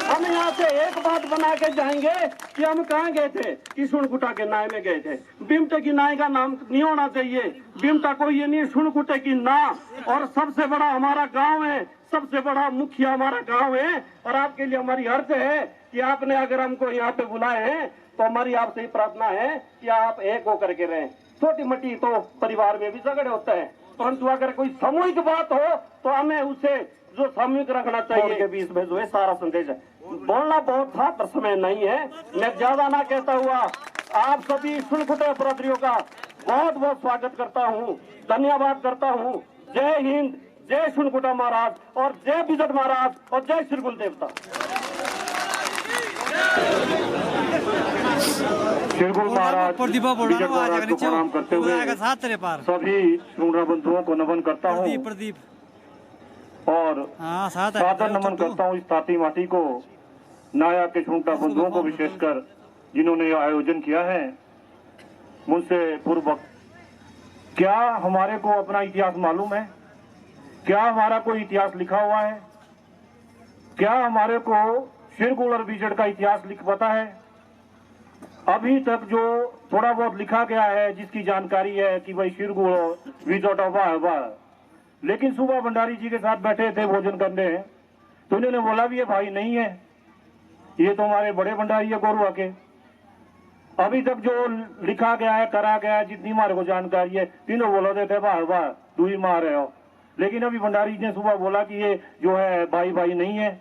हम यहाँ से एक बात बना के जाएंगे कि हम कहाँ गए थे, कि सुनकुटा के नाय में गए थे। बिमटे की नाय का नाम नहीं होना चाहिए, बिमटा कोई ये नहीं, सुनकुटे की ना। और सबसे बड़ा हमारा गांव है, सबसे बड़ा मुखिया हमारा गांव है, और आपके लिए हमारी अर्ज है कि आपने अगर हमको यहाँ पे बुलाए हैं तो हमारी आपसे ही प्रार्थना है कि आप एक होकर के रहें। छोटी मोटी तो परिवार में भी झगड़े होते हैं, परंतु अगर कोई सामूहिक बात हो तो हमें उसे जो सामूहिक रखना चाहिए। के बीच में जो है सारा संदेश है। बोलना बहुत था पर समय नहीं है, मैं ज्यादा ना कहता हुआ आप सभी सुनकुटे अपराधियों का बहुत बहुत स्वागत करता हूँ, धन्यवाद करता हूँ। जय हिंद, जय सुनकुटा महाराज और जय बिजट महाराज और जय श्री गुल देवता। श्रीगुरु महाराज विजय महाराज को प्रणाम करते हुए सभी श्रोता बंधुओं को नमन करता हूँ और सादर नमन करता हूँ इस ताती माटी को, नाया के श्रोता बंधुओं को विशेषकर जिन्होंने यह आयोजन किया है। मुझसे पूर्व क्या हमारे को अपना इतिहास मालूम है? क्या हमारा कोई इतिहास लिखा हुआ है? क्या हमारे को शिरगुल और बीजड़ का इतिहास पता है? अभी तक जो थोड़ा बहुत लिखा गया है, जिसकी जानकारी है कि भाई शिरगुल और बीजड़ है, लेकिन सुबह भंडारी जी के साथ बैठे थे भोजन करने, तो उन्होंने बोला भी ये भाई नहीं है, ये तो हमारे बड़े भंडारी है गोरुआ के। अभी तक जो लिखा गया है, करा गया है, जितनी हमारे को जानकारी है, तीनों बोलो देते वाह तू ही मार रहे हो, लेकिन अभी भंडारी जी ने सुबह बोला कि ये जो है भाई भाई नहीं है।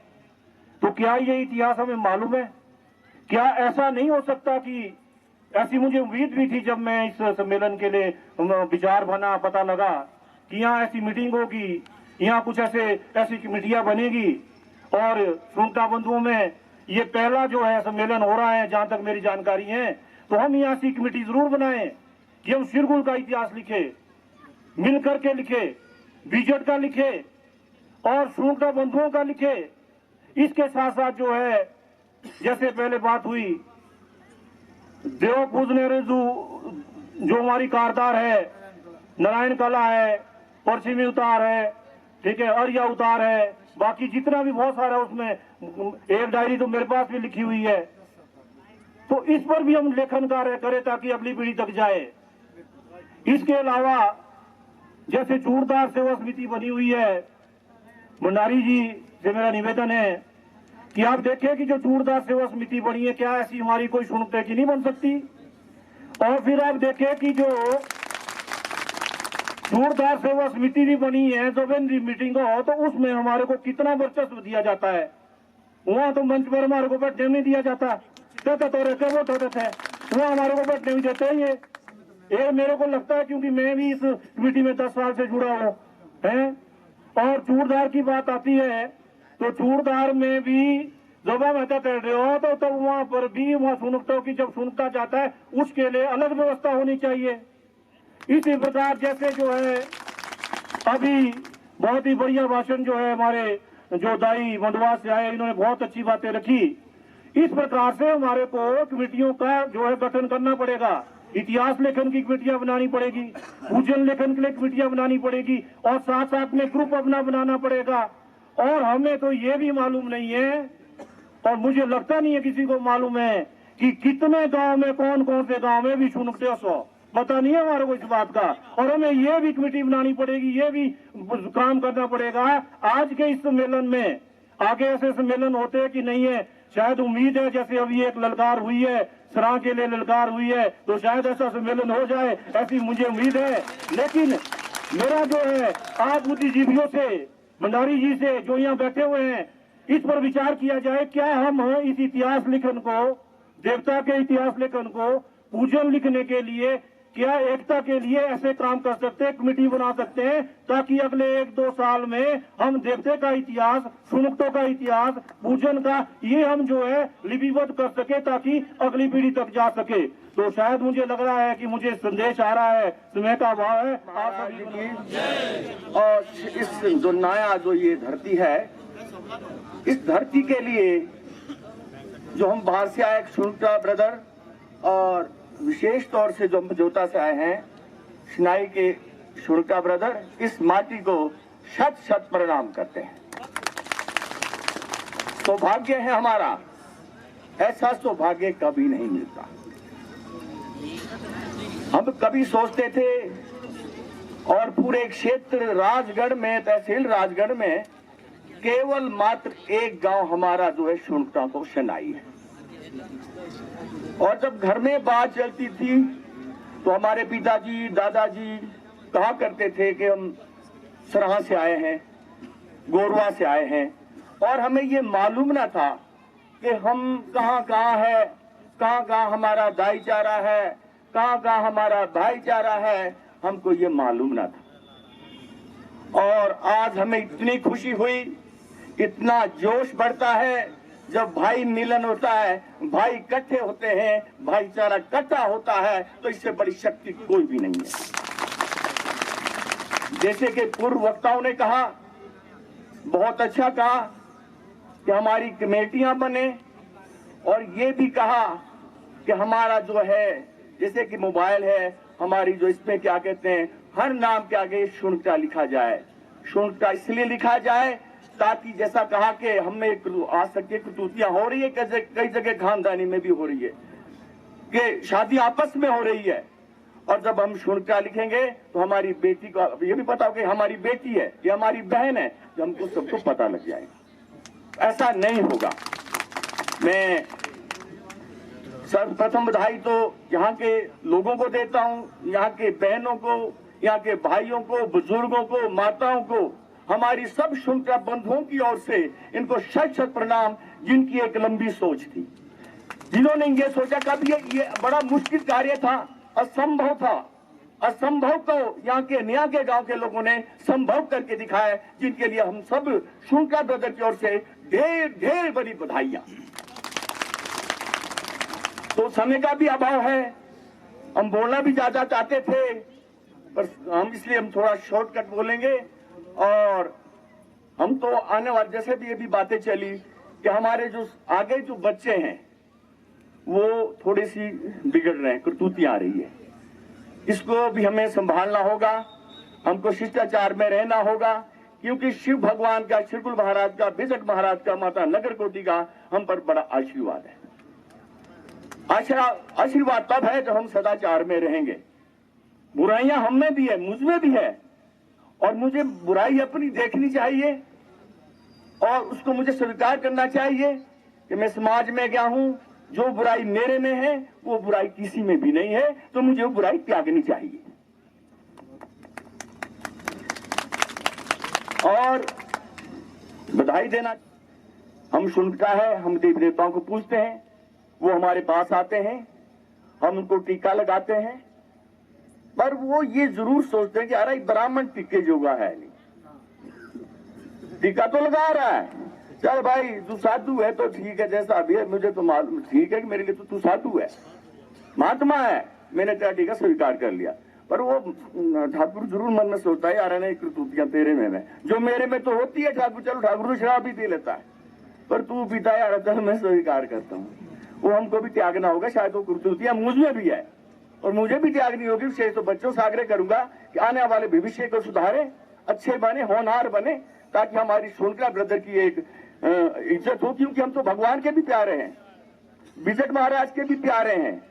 तो क्या ये इतिहास हमें मालूम है? क्या ऐसा नहीं हो सकता कि ऐसी मुझे उम्मीद भी थी जब मैं इस सम्मेलन के लिए विचार बना, पता लगा कि यहाँ ऐसी मीटिंग होगी, यहाँ कुछ ऐसी कमेटियां बनेगी और श्रोता बंधुओं में ये पहला जो है सम्मेलन हो रहा है जहां तक मेरी जानकारी है। तो हम यहाँ ऐसी कमेटी जरूर बनाएं कि हम शिरगुल का इतिहास लिखे, मिल करके लिखे, बीजट का लिखे और श्रोता बंधुओं का लिखे। इसके साथ साथ जो है जैसे पहले बात हुई देव पूजने जो हमारी कारदार है, नारायण कला है, पश्चिमी उतार है, ठीक है, अर्या उतार है, बाकी जितना भी बहुत सारा, उसमें एक डायरी तो मेरे पास भी लिखी हुई है। तो इस पर भी हम लेखन कार्य करें ताकि अगली पीढ़ी तक जाए। इसके अलावा जैसे चूड़दार सेवा समिति बनी हुई है, भंडारी जी से मेरा निवेदन है कि आप देखें कि जो चूड़दार सेवा समिति बनी है, क्या ऐसी हमारी कोई सुनते की नहीं बन सकती? और फिर आप देखें कि जो चूड़दार सेवा समिति भी बनी है, जब मीटिंग हो तो उसमें हमारे को कितना वर्चस्व दिया जाता है। वहां तो मंच पर हमारे को बैठने नहीं दिया जाता, कहते तो रहते वो होते थे, वहां हमारे को बैठने नहीं देते। ये मेरे को लगता है क्योंकि मैं भी इस कमेटी में 10 साल से जुड़ा हूँ है। और चूड़दार की बात आती है तो चूड़दार में भी जब हम ऐसा कर रहे हो तो तब वहां पर भी वहां सुनकता की जब सुनता जाता है उसके लिए अलग व्यवस्था होनी चाहिए। इसी प्रकार जैसे जो है अभी बहुत ही बढ़िया भाषण जो है हमारे जो दाई मंडवा से आए, इन्होंने बहुत अच्छी बातें रखी। इस प्रकार से हमारे को कमेटियों का जो है गठन करना पड़ेगा, इतिहास लेखन की कमेटियां बनानी पड़ेगी, पूजन लेखन के लिए कमेटियां बनानी पड़ेगी और साथ साथ में ग्रुप अपना बनाना पड़ेगा। और हमें तो ये भी मालूम नहीं है और मुझे लगता नहीं है किसी को मालूम है कि कितने गांव में कौन कौन से गांव में भी सुनकते सो, पता नहीं है हमारे को इस बात का। और हमें ये भी कमेटी बनानी पड़ेगी, ये भी काम करना पड़ेगा। आज के इस सम्मेलन में आगे ऐसे सम्मेलन होते हैं कि नहीं है, शायद उम्मीद है जैसे अभी एक ललकार हुई है, सराह के लिए ललकार हुई है, तो शायद ऐसा सम्मेलन हो जाए, ऐसी मुझे उम्मीद है। लेकिन मेरा जो है आज बुद्धिजीवियों से, भंडारी जी से जो यहाँ बैठे हुए हैं, इस पर विचार किया जाए क्या हम इस इतिहास लेखन को, देवता के इतिहास लेखन को पूजन लिखने के लिए, क्या एकता के लिए ऐसे काम कर सकते हैं, कमेटी बना सकते हैं ताकि अगले 1-2 साल में हम देवते का इतिहास, सुनकतों का इतिहास, पूजन का ये हम जो है लिपिबद्ध कर सके ताकि अगली पीढ़ी तक जा सके। तो शायद मुझे लग रहा है कि मुझे संदेश आ रहा है, समय का अभाव है। आप सभी की और इस जो नया जो ये धरती है, इस धरती के लिए जो हम बाहर से आए सुनकटा ब्रदर और विशेष तौर से जो जोता से आए हैं सिनाई के सुनकटा ब्रदर, इस माटी को शत शत प्रणाम करते हैं। सौभाग्य है हमारा, ऐसा सौभाग्य कभी नहीं मिलता। हम कभी सोचते थे और पूरे क्षेत्र राजगढ़ में, तहसील राजगढ़ में केवल मात्र एक गांव हमारा जो है सुनकटा को सिनाई है। और जब घर में बात चलती थी तो हमारे पिताजी दादाजी कहा करते थे कि हम सराह से आए हैं, गोरवा से आए हैं, और हमें ये मालूम ना था कि हम कहाँ है, कहाँ हमारा दाईचारा है, कहाँ कहाँ हमारा भाईचारा है, हमको ये मालूम ना था। और आज हमें इतनी खुशी हुई, इतना जोश बढ़ता है जब भाई मिलन होता है, भाई इकट्ठे होते हैं, भाईचारा इकट्ठा होता है, तो इससे बड़ी शक्ति कोई भी नहीं है। जैसे कि पूर्व वक्ताओं ने कहा, बहुत अच्छा कहा कि हमारी कमेटियां बने, और ये भी कहा कि हमारा जो है जैसे कि मोबाइल है, हमारी जो इसमें क्या कहते हैं, हर नाम के आगे शुनका लिखा जाए। शुनका इसलिए लिखा जाए ताकि जैसा कहा कि हमें आज तक के कटौतियां हो रही है, कई जगह खानदानी में भी हो रही है कि शादी आपस में हो रही है, और जब हम शुनका लिखेंगे तो हमारी बेटी को ये भी पता हो कि हमारी बेटी है, ये हमारी बहन है, तो हमको सबको पता लग जाएगा। ऐसा नहीं होगा। मैं सर्वप्रथम बधाई तो यहाँ के लोगों को देता हूँ, यहाँ के बहनों को, यहाँ के भाइयों को, बुजुर्गों को, माताओं को, हमारी सब शुनका बंधुओं की ओर से इनको शत शत प्रणाम, जिनकी एक लंबी सोच थी, जिन्होंने ये सोचा कभी ये बड़ा मुश्किल कार्य था, असंभव था, असंभव को यहाँ के गांव के लोगों ने संभव करके दिखाया, जिनके लिए हम सब शुनका ब्रदर की ओर से ढेर ढेर बड़ी बधाइयां। तो समय का भी अभाव है, हम बोलना भी ज्यादा चाहते थे, पर हम थोड़ा शॉर्टकट बोलेंगे। और हम तो आने वाले जैसे भी ये भी बातें चली कि हमारे जो आगे जो बच्चे हैं वो थोड़ी सी बिगड़ रहे हैं, करतूतियां आ रही है, इसको भी हमें संभालना होगा, हमको शिष्टाचार में रहना होगा, क्योंकि शिव भगवान का, श्रीकुल महाराज का, बिजट महाराज का, माता नगर कोटी का हम पर बड़ा आशीर्वाद है। आशीर्वाद तब है जब हम सदाचार में रहेंगे। बुराइयां हम में भी है, मुझ में भी है, और मुझे बुराई अपनी देखनी चाहिए और उसको मुझे स्वीकार करना चाहिए कि मैं समाज में गया हूं, जो बुराई मेरे में है वो बुराई किसी में भी नहीं है, तो मुझे वो बुराई त्यागनी चाहिए। और बधाई देना, हम शुनका है, हम देवी देवताओं को पूजते हैं, वो हमारे पास आते हैं, हम उनको टीका लगाते हैं, पर वो ये जरूर सोचते हैं कि अरे ब्राह्मण टीके जोगा है नहीं, टीका तो लगा रहा है, चल भाई तू साधु है तो ठीक है, जैसा भी है मुझे तो मालूम ठीक है कि मेरे लिए तो तू साधु है, महात्मा है, मैंने तेरा टीका स्वीकार कर लिया। पर वो ठाकुर जरूर मन में सोचता है यार नहीं करतूतियां तेरे में है, जो मेरे में तो होती है ठाकुर, चलो ठाकुर तो शराब भी पी लेता है, पर तू पीता यार चल मैं स्वीकार करता हूँ। वो हमको भी त्यागना होगा, शायद वो करतूतियां मुझ में भी है और मुझे भी त्यागनी होगी। विशेष तो बच्चों से आग्रह करूंगा कि आने वाले भविष्य को सुधारे, अच्छे बने, होनहार बने, ताकि हमारी शुनका ब्रदर की एक इज्जत हो, क्योंकि हम तो भगवान के भी प्यारे हैं, बिजट महाराज के भी प्यारे हैं।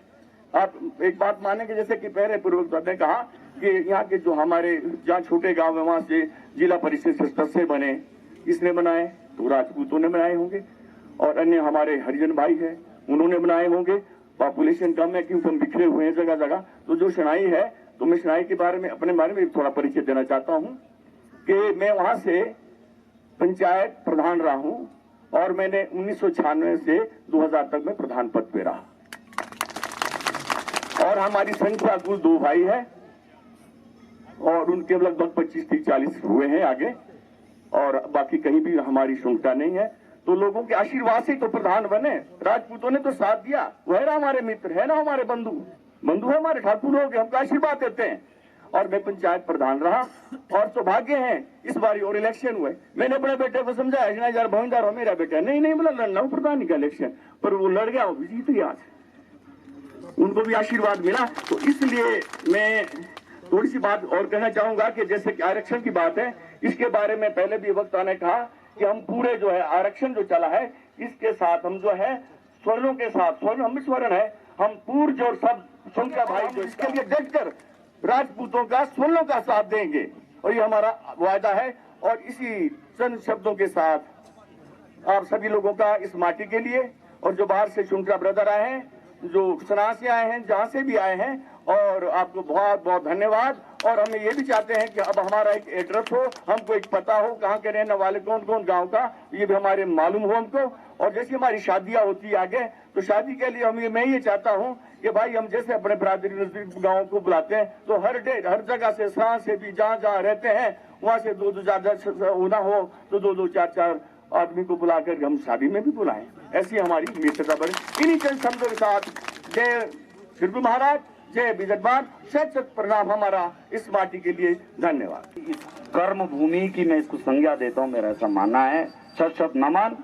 आप एक बात मानेंगे, जैसे कि पहले पूर्वक ने कहा कि यहाँ के जो हमारे जहाँ छोटे गांव है वहां से जिला परिषद सदस्य बने, किसने बनाए? तो राजपूतों ने बनाए होंगे, और अन्य हमारे हरिजन भाई है उन्होंने बनाए होंगे। पॉपुलेशन कम है क्योंकि हम बिखरे हुए हैं जगह जगह। तो जो शनाई है, तो मैं शनाई के बारे में अपने बारे में थोड़ा परिचय देना चाहता हूँ कि मैं वहां से पंचायत प्रधान रहा हूं, और मैंने 1996 से 2000 तक मैं प्रधान पद पे रहा। और हमारी संख्या कुल 2 भाई है, और उनके लगभग 25-30-40 हुए हैं आगे, और बाकी कहीं भी हमारी शुनका नहीं है। तो लोगों के आशीर्वाद से तो प्रधान बने, राजपूतों ने तो साथ दिया, वो है ना हमारे मित्र, है ना हमारे बंधु है हमारे ठाकुर हो गए, हमको आशीर्वाद देते हैं। और मैं पंचायत प्रधान रहा, और सौभाग्य है इस बार और इलेक्शन हुए, मैंने अपने बेटे को समझाया यार भवनदार हो मेरा बेटा, नहीं बोला लड़ना प्रधान का इलेक्शन, पर वो लड़ गया, वो भी जीत गया, उनको भी आशीर्वाद मिला। तो इसलिए मैं थोड़ी सी बात और कहना चाहूंगा कि जैसे कि आरक्षण की बात है, इसके बारे में पहले भी वक्ता ने कहा कि हम पूरे जो है आरक्षण जो चला है, इसके साथ हम जो है स्वर्णों के साथ, स्वर्ण हम भी स्वर्ण है, हम पूर्व जो सब शुनका भाई जो इसके लिए डटकर राजपूतों का, स्वर्णों का साथ देंगे, और ये हमारा वायदा है। और इसी चंद शब्दों के साथ आप सभी लोगों का इस माटी के लिए, और जो बाहर से शुनका ब्रदर आए हैं, जो सना से आए हैं, जहां से भी आए हैं, और आपको बहुत बहुत धन्यवाद। और हम ये भी चाहते हैं कि अब हमारा एक एड्रेस हो, हमको एक पता हो कहाँ के रहने वाले, कौन कौन गांव का, ये भी हमारे मालूम हो हमको। और जैसी हमारी शादियां होती है आगे, तो शादी के लिए मैं ये चाहता हूँ कि भाई हम जैसे अपने बरादरी नजदीक गाँव को बुलाते हैं, तो हर जगह से सांस से भी जहाँ जहाँ रहते हैं वहाँ से 2-2 4 होना हो तो 2-2 4-4 आदमी को बुलाकर हम शादी में भी बुलाएं। ऐसी हमारी मित्रता बने। इन्हीं चंद शब्दों के साथ जय शिरगुल महाराज, जय बिजटमान, शत प्रणाम हमारा इस माटी के लिए, धन्यवाद। इस कर्म भूमि की मैं इसको संज्ञा देता हूँ, मेरा ऐसा मानना है। शत नमन।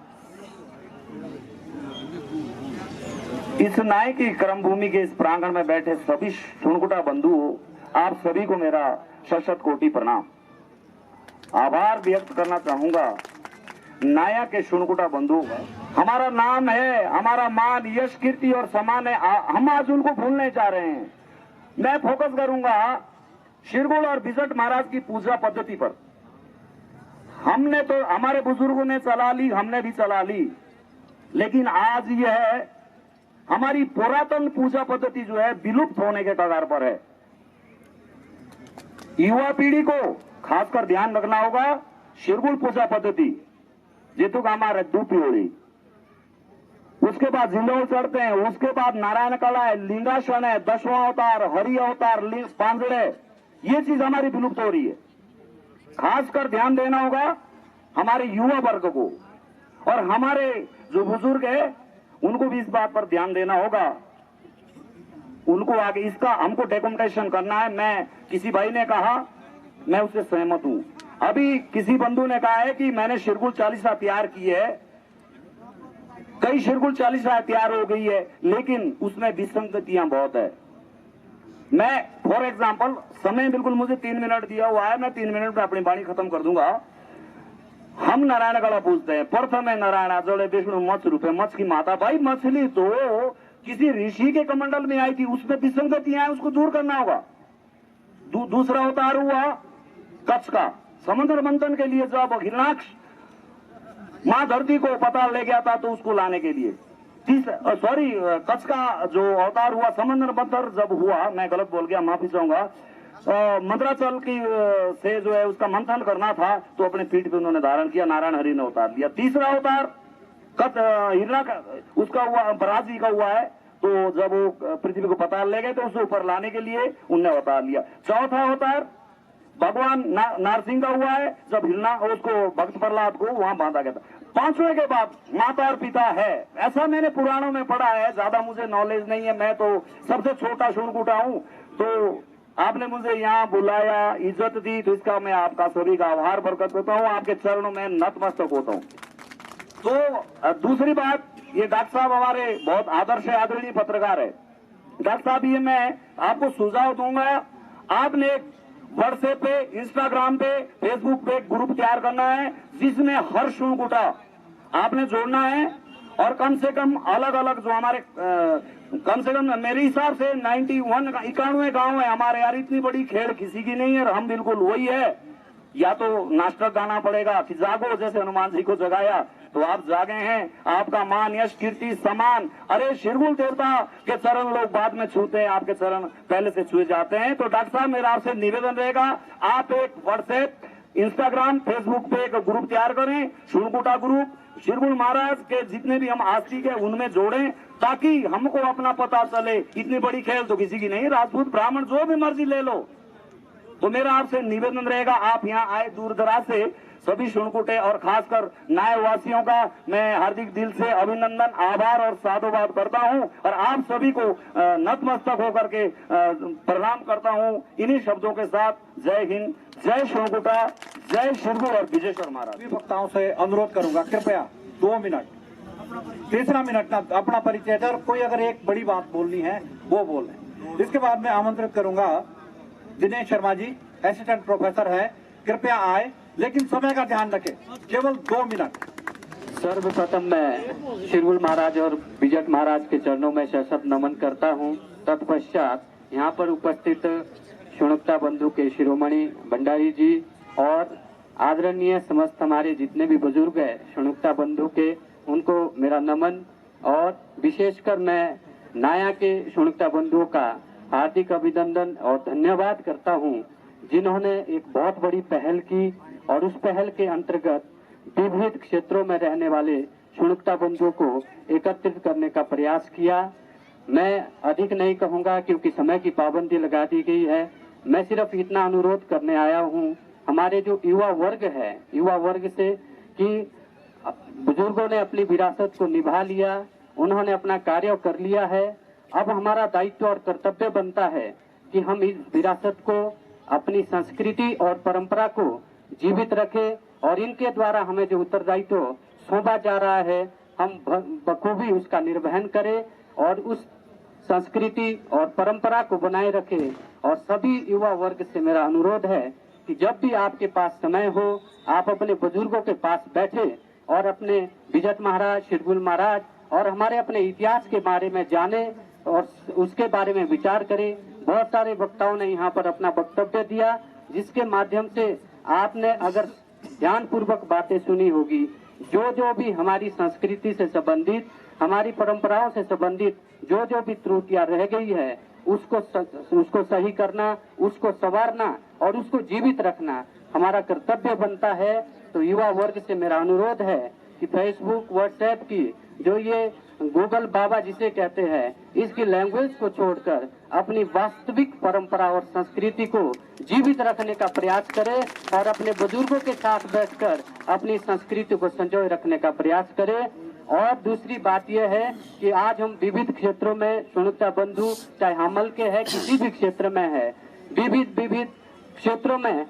इस न्याय की कर्म भूमि के इस प्रांगण में बैठे सभी सुनकुटा बंधुओं, आप सभी को मेरा शत कोटि प्रणाम। आभार व्यक्त करना चाहूंगा नाया के सुनकुटा बंधुओं का। हमारा नाम है, हमारा मान, यश, कीर्ति और सम्मान है, हम आज उनको भूलने जा रहे हैं। मैं फोकस करूंगा शिरगुल और बिजट महाराज की पूजा पद्धति पर। हमने तो, हमारे बुजुर्गों ने चला ली, हमने भी चला ली, लेकिन आज यह हमारी पुरातन पूजा पद्धति जो है विलुप्त होने के कगार पर है। युवा पीढ़ी को खासकर ध्यान रखना होगा। शिरगुल पूजा पद्धति जेतु का हमारा दूपी, उसके बाद जिंदोल चढ़ते हैं, उसके बाद नारायण कला है, लिंगासन है, 10वां अवतार, हरि अवतार, पांजड़े, ये चीज हमारी विलुप्त हो रही है। खासकर ध्यान देना होगा हमारे युवा वर्ग को, और हमारे जो बुजुर्ग है उनको भी इस बात पर ध्यान देना होगा। उनको आगे इसका हमको डॉक्यूमेंटेशन करना है। मैं, किसी भाई ने कहा, मैं उससे सहमत हूं। अभी किसी बंधु ने कहा है कि मैंने शिरगुल चालीसा तैयार की है, कई शिरगुल चालीसा तैयार हो गई है, लेकिन उसमें विसंगतियां बहुत है। मैं फॉर एग्जाम्पल, समय बिल्कुल मुझे 3 मिनट दिया हुआ है, मैं 3 मिनट में अपनी वाणी खत्म कर दूंगा। हम नारायण गला पूछते हैं, प्रथम है नारायण जड़े विष्णु मत्स रूपे, मत्स की माता। भाई मछली तो किसी ऋषि के कमंडल में आई थी, उसमें विसंगतियां हैं, उसको दूर करना होगा। दूसरा अवतार हुआ कच्छ का, समुद्र मंथन के लिए जब हिरणाक्ष मां धरती को पता ले गया था तो उसको लाने के लिए। कच्छ का जो अवतार हुआ, समुद्र मंथन जब हुआ, मैं गलत बोल गया, माफी चाहूंगा, मंत्राचल की से जो है उसका मंथन करना था, तो अपने पीठ पे उन्होंने धारण किया, नारायण हरि ने अवतार लिया। तीसरा अवतार हिरणा का, उसका हुआ, बराजी का हुआ है, तो जब वो पृथ्वी को पता ले गए तो उसे ऊपर लाने के लिए उनने अवतार लिया। चौथा अवतार भगवान नारसिंह का हुआ है, जब हिरणा उसको भक्त प्रहलाद को वहां बांधा गया था। पांचवें के बाद माता और पिता है, ऐसा मैंने पुराणों में पढ़ा है, ज्यादा मुझे नॉलेज नहीं है, मैं तो सबसे छोटा सुनकुटा हूं, तो आपने मुझे यहाँ बुलाया, इज्जत दी, तो इसका मैं आपका सभी का आभार प्रकट करता हूँ, आपके चरणों में नतमस्तक होता हूँ। तो दूसरी बात, ये डॉक्टर साहब हमारे बहुत आदर्श आदरणीय पत्रकार है। डॉक्टर साहब, ये मैं आपको सुझाव दूंगा, आपने व्हाट्सएप पे, इंस्टाग्राम पे, फेसबुक पे ग्रुप तैयार करना है, जिसमें हर सुनकुटा आपने जोड़ना है, और कम से कम अलग अलग जो हमारे कम से कम मेरे हिसाब से 91 गांव है हमारे यार। इतनी बड़ी खेल किसी की नहीं है, और हम बिल्कुल वही है। या तो नाश्ता गाना पड़ेगा कि जागो, जैसे हनुमान जी को जगाया तो आप जागे हैं, आपका मान, यश, कीर्ति, सम्मान। अरे शिरगुल देवता के चरण लोग बाद में छूते हैं, आपके चरण पहले से छुए जाते हैं। तो डॉक्टर साहब, मेरा आपसे निवेदन रहेगा, आप एक व्हाट्सएप, इंस्टाग्राम, फेसबुक पे एक ग्रुप तैयार करें, सुनकुटा ग्रुप, शिरगुल महाराज के जितने भी हम आस्तिक है उनमें जोड़ें, ताकि हमको अपना पता चले। इतनी बड़ी खेल तो किसी की नहीं, राजपूत ब्राह्मण जो भी मर्जी ले लो। तो मेरा आपसे निवेदन रहेगा, आप यहाँ आए दूर दराज से, सभी सुनकुटे और खासकर नाय वासियों का मैं हार्दिक दिल से अभिनंदन, आभार और साधुवाद करता हूँ, और आप सभी को नतमस्तक होकर के प्रणाम करता हूँ। इन्हीं शब्दों के साथ जय हिंद, जय सुनकुटा, जय शिरगुल और विजयेश्वर महाराज। सभी वक्ताओं से अनुरोध करूंगा, कृपया 2 मिनट, तीसरा मिनट ना अपना परिचय दे, और कोई अगर एक बड़ी बात बोलनी है वो बोले। इसके बाद मैं आमंत्रित करूंगा दिनेश शर्मा जी, असिस्टेंट प्रोफेसर है, कृपया आए, लेकिन समय का ध्यान रखें, केवल 2 मिनट। सर्वप्रथम मैं शिरगुल महाराज और बिजट महाराज के चरणों में शत नमन करता हूं। तत्पश्चात यहाँ पर उपस्थित सुनकुटा बंधु के शिरोमणि भंडारी जी और आदरणीय समस्त हमारे जितने भी बुजुर्ग हैं सुनकुटा बंधु के, उनको मेरा नमन, और विशेषकर मैं नाया के सुनकुटा बंधुओं का हार्दिक अभिनंदन और धन्यवाद करता हूं, जिन्होंने एक बहुत बड़ी पहल की, और उस पहल के अंतर्गत विविध क्षेत्रों में रहने वाले शुणुक्ता बंधुओं को एकत्रित करने का प्रयास किया। मैं अधिक नहीं कहूंगा क्योंकि समय की पाबंदी लगा दी गई है। मैं सिर्फ इतना अनुरोध करने आया हूं हमारे जो युवा वर्ग है, युवा वर्ग से कि बुजुर्गों ने अपनी विरासत को निभा लिया, उन्होंने अपना कार्य कर लिया है। अब हमारा दायित्व और कर्तव्य बनता है कि हम इस विरासत को, अपनी संस्कृति और परंपरा को जीवित रखें और इनके द्वारा हमें जो उत्तरदायित्व सौंपा जा रहा है हम बखूबी उसका निर्वहन करें और उस संस्कृति और परंपरा को बनाए रखें। और सभी युवा वर्ग से मेरा अनुरोध है कि जब भी आपके पास समय हो आप अपने बुजुर्गों के पास बैठे और अपने विजट महाराज, शिरगुल महाराज और हमारे अपने इतिहास के बारे में जाने और उसके बारे में विचार करें। बहुत सारे वक्ताओं ने यहाँ पर अपना वक्तव्य दिया जिसके माध्यम से आपने अगर ध्यानपूर्वक बातें सुनी होगी, जो भी हमारी संस्कृति से संबंधित, हमारी परंपराओं से संबंधित जो भी त्रुटियां रह गई है उसको सही करना, उसको संवारना और उसको जीवित रखना हमारा कर्तव्य बनता है। तो युवा वर्ग से मेरा अनुरोध है कि फेसबुक, व्हाट्सएप की जो ये गूगल बाबा जिसे कहते हैं, इसकी लैंग्वेज को छोड़कर अपनी वास्तविक परंपरा और संस्कृति को जीवित रखने का प्रयास करें और अपने बुजुर्गों के साथ बैठकर अपनी संस्कृति को संजोए रखने का प्रयास करें। और दूसरी बात यह है कि आज हम विविध क्षेत्रों में शुणुक्ता बंधु, चाहे हामल के है, किसी भी क्षेत्र में है, विविध क्षेत्रों में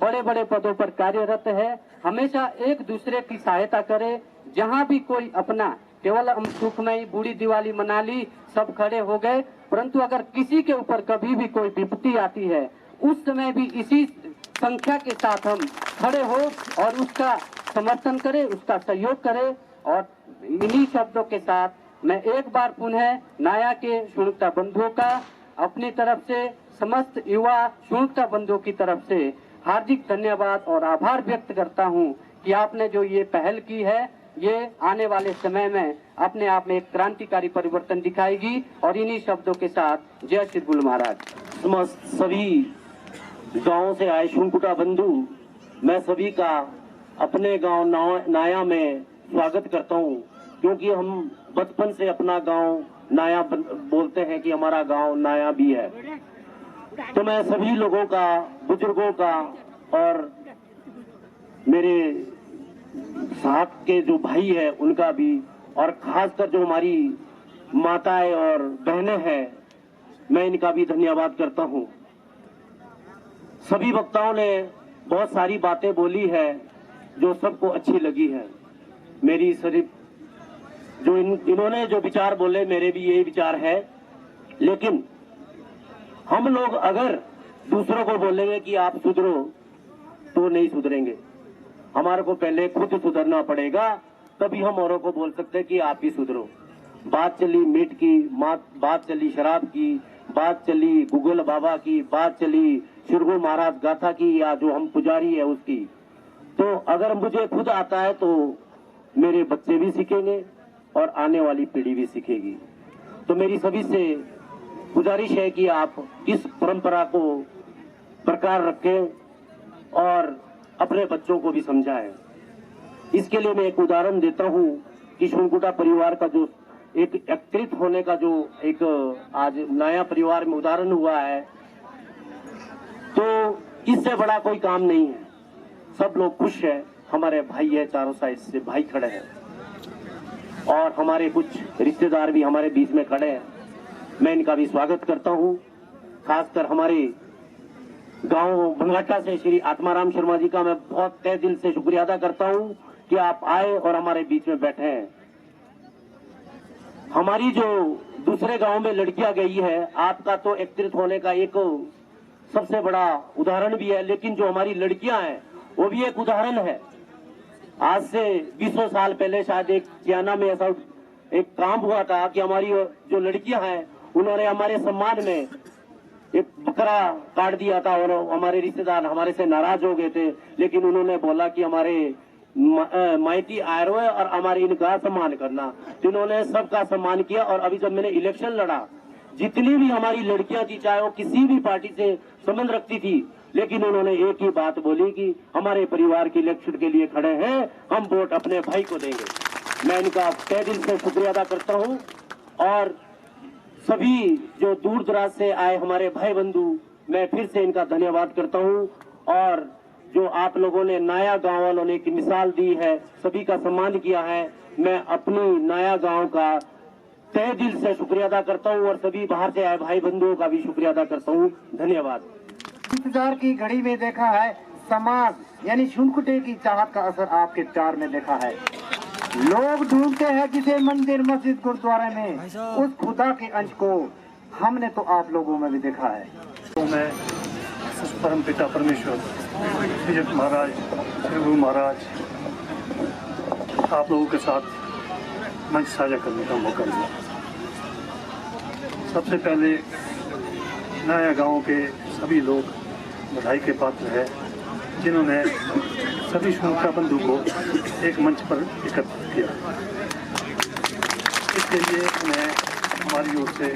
बड़े बड़े पदों पर कार्यरत है, हमेशा एक दूसरे की सहायता करे। जहाँ भी कोई अपना, केवल हम सुखमयी बूढ़ी दिवाली मना ली, सब खड़े हो गए, परंतु अगर किसी के ऊपर कभी भी कोई विपत्ति आती है उस समय भी इसी संख्या के साथ हम खड़े हो और उसका समर्थन करें, उसका सहयोग करें। और इन्हीं शब्दों के साथ मैं एक बार पुनः नाया के शुणुक्ता बंधुओं का अपनी तरफ से, समस्त युवा शुणुक्ता बंधुओं की तरफ से हार्दिक धन्यवाद और आभार व्यक्त करता हूं कि आपने जो ये पहल की है ये आने वाले समय में अपने आप में एक क्रांतिकारी परिवर्तन दिखाएगी। और इन्हीं शब्दों के साथ जय श्री गुल महाराज। समस्त सभी गांवों से आए शुणुक्ता बंधु, मैं सभी का अपने गांव नाया में स्वागत करता हूं, क्योंकि हम बचपन से अपना गांव नाया बोलते हैं कि हमारा गांव नाया भी है। तो मैं सभी लोगों का, बुजुर्गों का और मेरे साथ के जो भाई है उनका भी, और खासकर जो हमारी माताएं और बहनें हैं, मैं इनका भी धन्यवाद करता हूं। सभी वक्ताओं ने बहुत सारी बातें बोली है जो सबको अच्छी लगी है। मेरी सिर्फ जो इन्होंने जो विचार बोले, मेरे भी यही विचार है। लेकिन हम लोग अगर दूसरों को बोलेंगे कि आप सुधरो तो नहीं सुधरेंगे। हमारे को पहले खुद सुधरना पड़ेगा, तभी हम औरों को बोल सकते हैं कि आप ही सुधरो। बात चली मीट की, बात चली शराब की, बात चली गूगल बाबा की, बात चली शिरगुल महाराज गाथा की, या जो हम पुजारी है उसकी। तो अगर मुझे खुद आता है तो मेरे बच्चे भी सीखेंगे और आने वाली पीढ़ी भी सीखेगी। तो मेरी सभी से गुजारिश है कि आप इस परंपरा को बरकरार रखें और अपने बच्चों को भी समझाएं। इसके लिए मैं एक उदाहरण देता हूं कि शुणुक्ता परिवार का जो एक एकत्रित होने का जो एक आज नया परिवार में उदाहरण हुआ है, तो इससे बड़ा कोई काम नहीं है। सब लोग खुश है, हमारे भाई है, चारों साइड से भाई खड़े हैं और हमारे कुछ रिश्तेदार भी हमारे बीच में खड़े हैं। मैं इनका भी स्वागत करता हूं। खासकर हमारे गांव भंगाटा से श्री आत्माराम शर्मा जी का मैं बहुत तहे दिल से शुक्रिया अदा करता हूं कि आप आए और हमारे बीच में बैठे हैं। हमारी जो दूसरे गांव में लड़कियां गई है, आपका तो एकत्रित होने का एक सबसे बड़ा उदाहरण भी है, लेकिन जो हमारी लड़कियां हैं वो भी एक उदाहरण है। आज से 200 साल पहले शायद एक चियाना में ऐसा एक काम हुआ था कि हमारी जो लड़कियां हैं उन्होंने हमारे सम्मान में एक बकरा काट दिया था और हमारे रिश्तेदार हमारे से नाराज हो गए थे, लेकिन उन्होंने बोला कि हमारे माइटी आयर है और हमारे इनका सम्मान करना। तो इन्होंने सबका सम्मान किया। और अभी जब मैंने इलेक्शन लड़ा, जितनी भी हमारी लड़कियां थी, चाहे वो किसी भी पार्टी से संबंध रखती थी, लेकिन उन्होंने एक ही बात बोली कि हमारे परिवार के इलेक्शन के लिए खड़े हैं, हम वोट अपने भाई को देंगे। मैं इनका तहे दिल से शुक्रिया अदा करता हूं। और सभी जो दूर दराज से आए हमारे भाई बंधु, मैं फिर से इनका धन्यवाद करता हूं। और जो आप लोगों ने नया गांव वालों ने की मिसाल दी है, सभी का सम्मान किया है, मैं अपनी नया गांव का तहे दिल से शुक्रिया अदा करता हूं और सभी बाहर से आए भाई बंधुओं का भी शुक्रिया अदा करता हूं। धन्यवाद। इंतजार की घड़ी में देखा है, समाज यानी शुनकुटे की चाहत का असर आपके प्यार में देखा है। लोग ढूंढते हैं किसी मंदिर मस्जिद गुरुद्वारे में उस खुदा के अंश को, हमने तो आप लोगों में भी देखा है। तो मैं परम पिता परमेश्वर विजय महाराज, श्री गुरु महाराज, आप लोगों के साथ मंच साझा करने का मौका मिला। सबसे पहले नया गांव के सभी लोग बधाई के पात्र हैं, जिन्होंने सभी शुनकुटा बंधु को एक मंच पर एकत्रित किया। इसके लिए उन्हें हमारी ओर से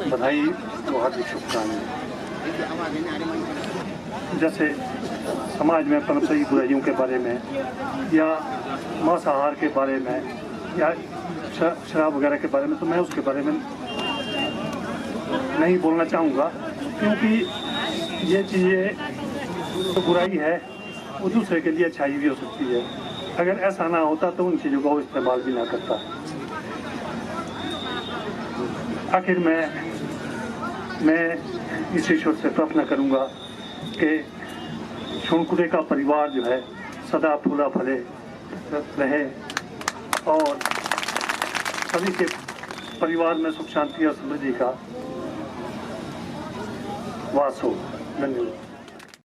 बधाई और हार्दिक शुभकामनाएं। जैसे समाज में परंपरागत बुराइयों के बारे में या मांसाहार के बारे में या शराब वगैरह के बारे में, तो मैं उसके बारे में नहीं बोलना चाहूँगा, क्योंकि ये चीज़ें तो बुराई है, वो दूसरे के लिए अच्छाई भी हो सकती है। अगर ऐसा ना होता तो उन चीज़ों का वो इस्तेमाल भी ना करता। आखिर मैं इस ईश्वर से प्रार्थना करूँगा कि शुनकुटे का परिवार जो है सदा फूला फले रहे और सभी के परिवार में सुख शांति और समृद्धि का वास हो। धन्यवाद।